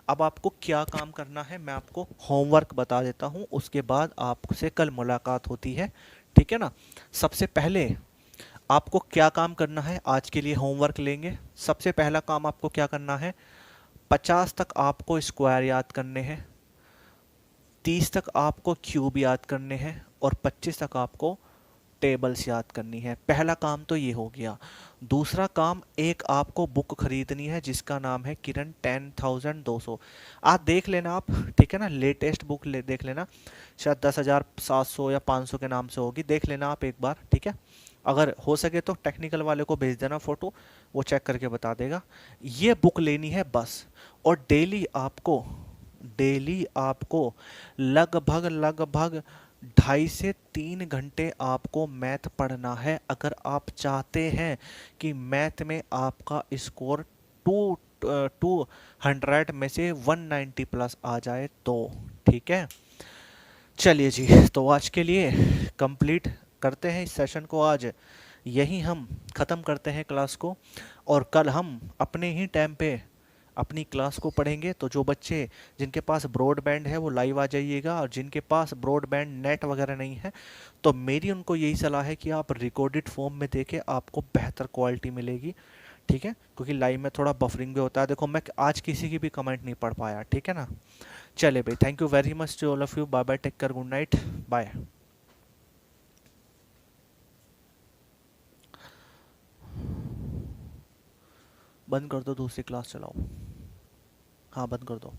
अब आपको क्या काम करना है, मैं आपको होमवर्क बता देता हूँ, उसके बाद आपसे कल मुलाकात होती है। ठीक है ना। सबसे पहले आपको क्या काम करना है, आज के लिए होमवर्क लेंगे। सबसे पहला काम आपको क्या करना है, 50 तक आपको स्क्वायर याद करने हैं, 30 तक आपको क्यूब याद करने हैं और 25 तक आपको टेबल्स याद करनी है। पहला काम तो ये हो गया। दूसरा काम, एक आपको बुक खरीदनी है जिसका नाम है किरण 10,200। आप देख लेना आप, ठीक है ना, लेटेस्ट बुक देख लेना, शायद 10,700 या 500 के नाम से होगी, देख लेना आप एक बार। ठीक है, अगर हो सके तो टेक्निकल वाले को भेज देना फ़ोटो, वो चेक करके बता देगा। ये बुक लेनी है बस। और डेली आपको लगभग लगभग 2.5 से 3 घंटे आपको मैथ पढ़ना है, अगर आप चाहते हैं कि मैथ में आपका स्कोर 200 में से 190 प्लस आ जाए तो। ठीक है, चलिए जी, तो आज के लिए कंप्लीट करते हैं इस सेशन को, आज यहीं हम ख़त्म करते हैं क्लास को, और कल हम अपने ही टाइम पे अपनी क्लास को पढ़ेंगे। तो जो बच्चे जिनके पास ब्रॉडबैंड है वो लाइव आ जाइएगा, और जिनके पास ब्रॉडबैंड नेट वगैरह नहीं है तो मेरी उनको यही सलाह है कि आप रिकॉर्डेड फॉर्म में देखें, आपको बेहतर क्वालिटी मिलेगी। ठीक है, क्योंकि लाइव में थोड़ा बफरिंग भी होता है। देखो, मैं आज किसी की भी कमेंट नहीं पढ़ पाया। ठीक है ना। चले भाई, thank you very much to all of you, bye bye, take care, good night, bye. बंद कर दो, दूसरी क्लास चलाओ। हाँ, बंद कर दो।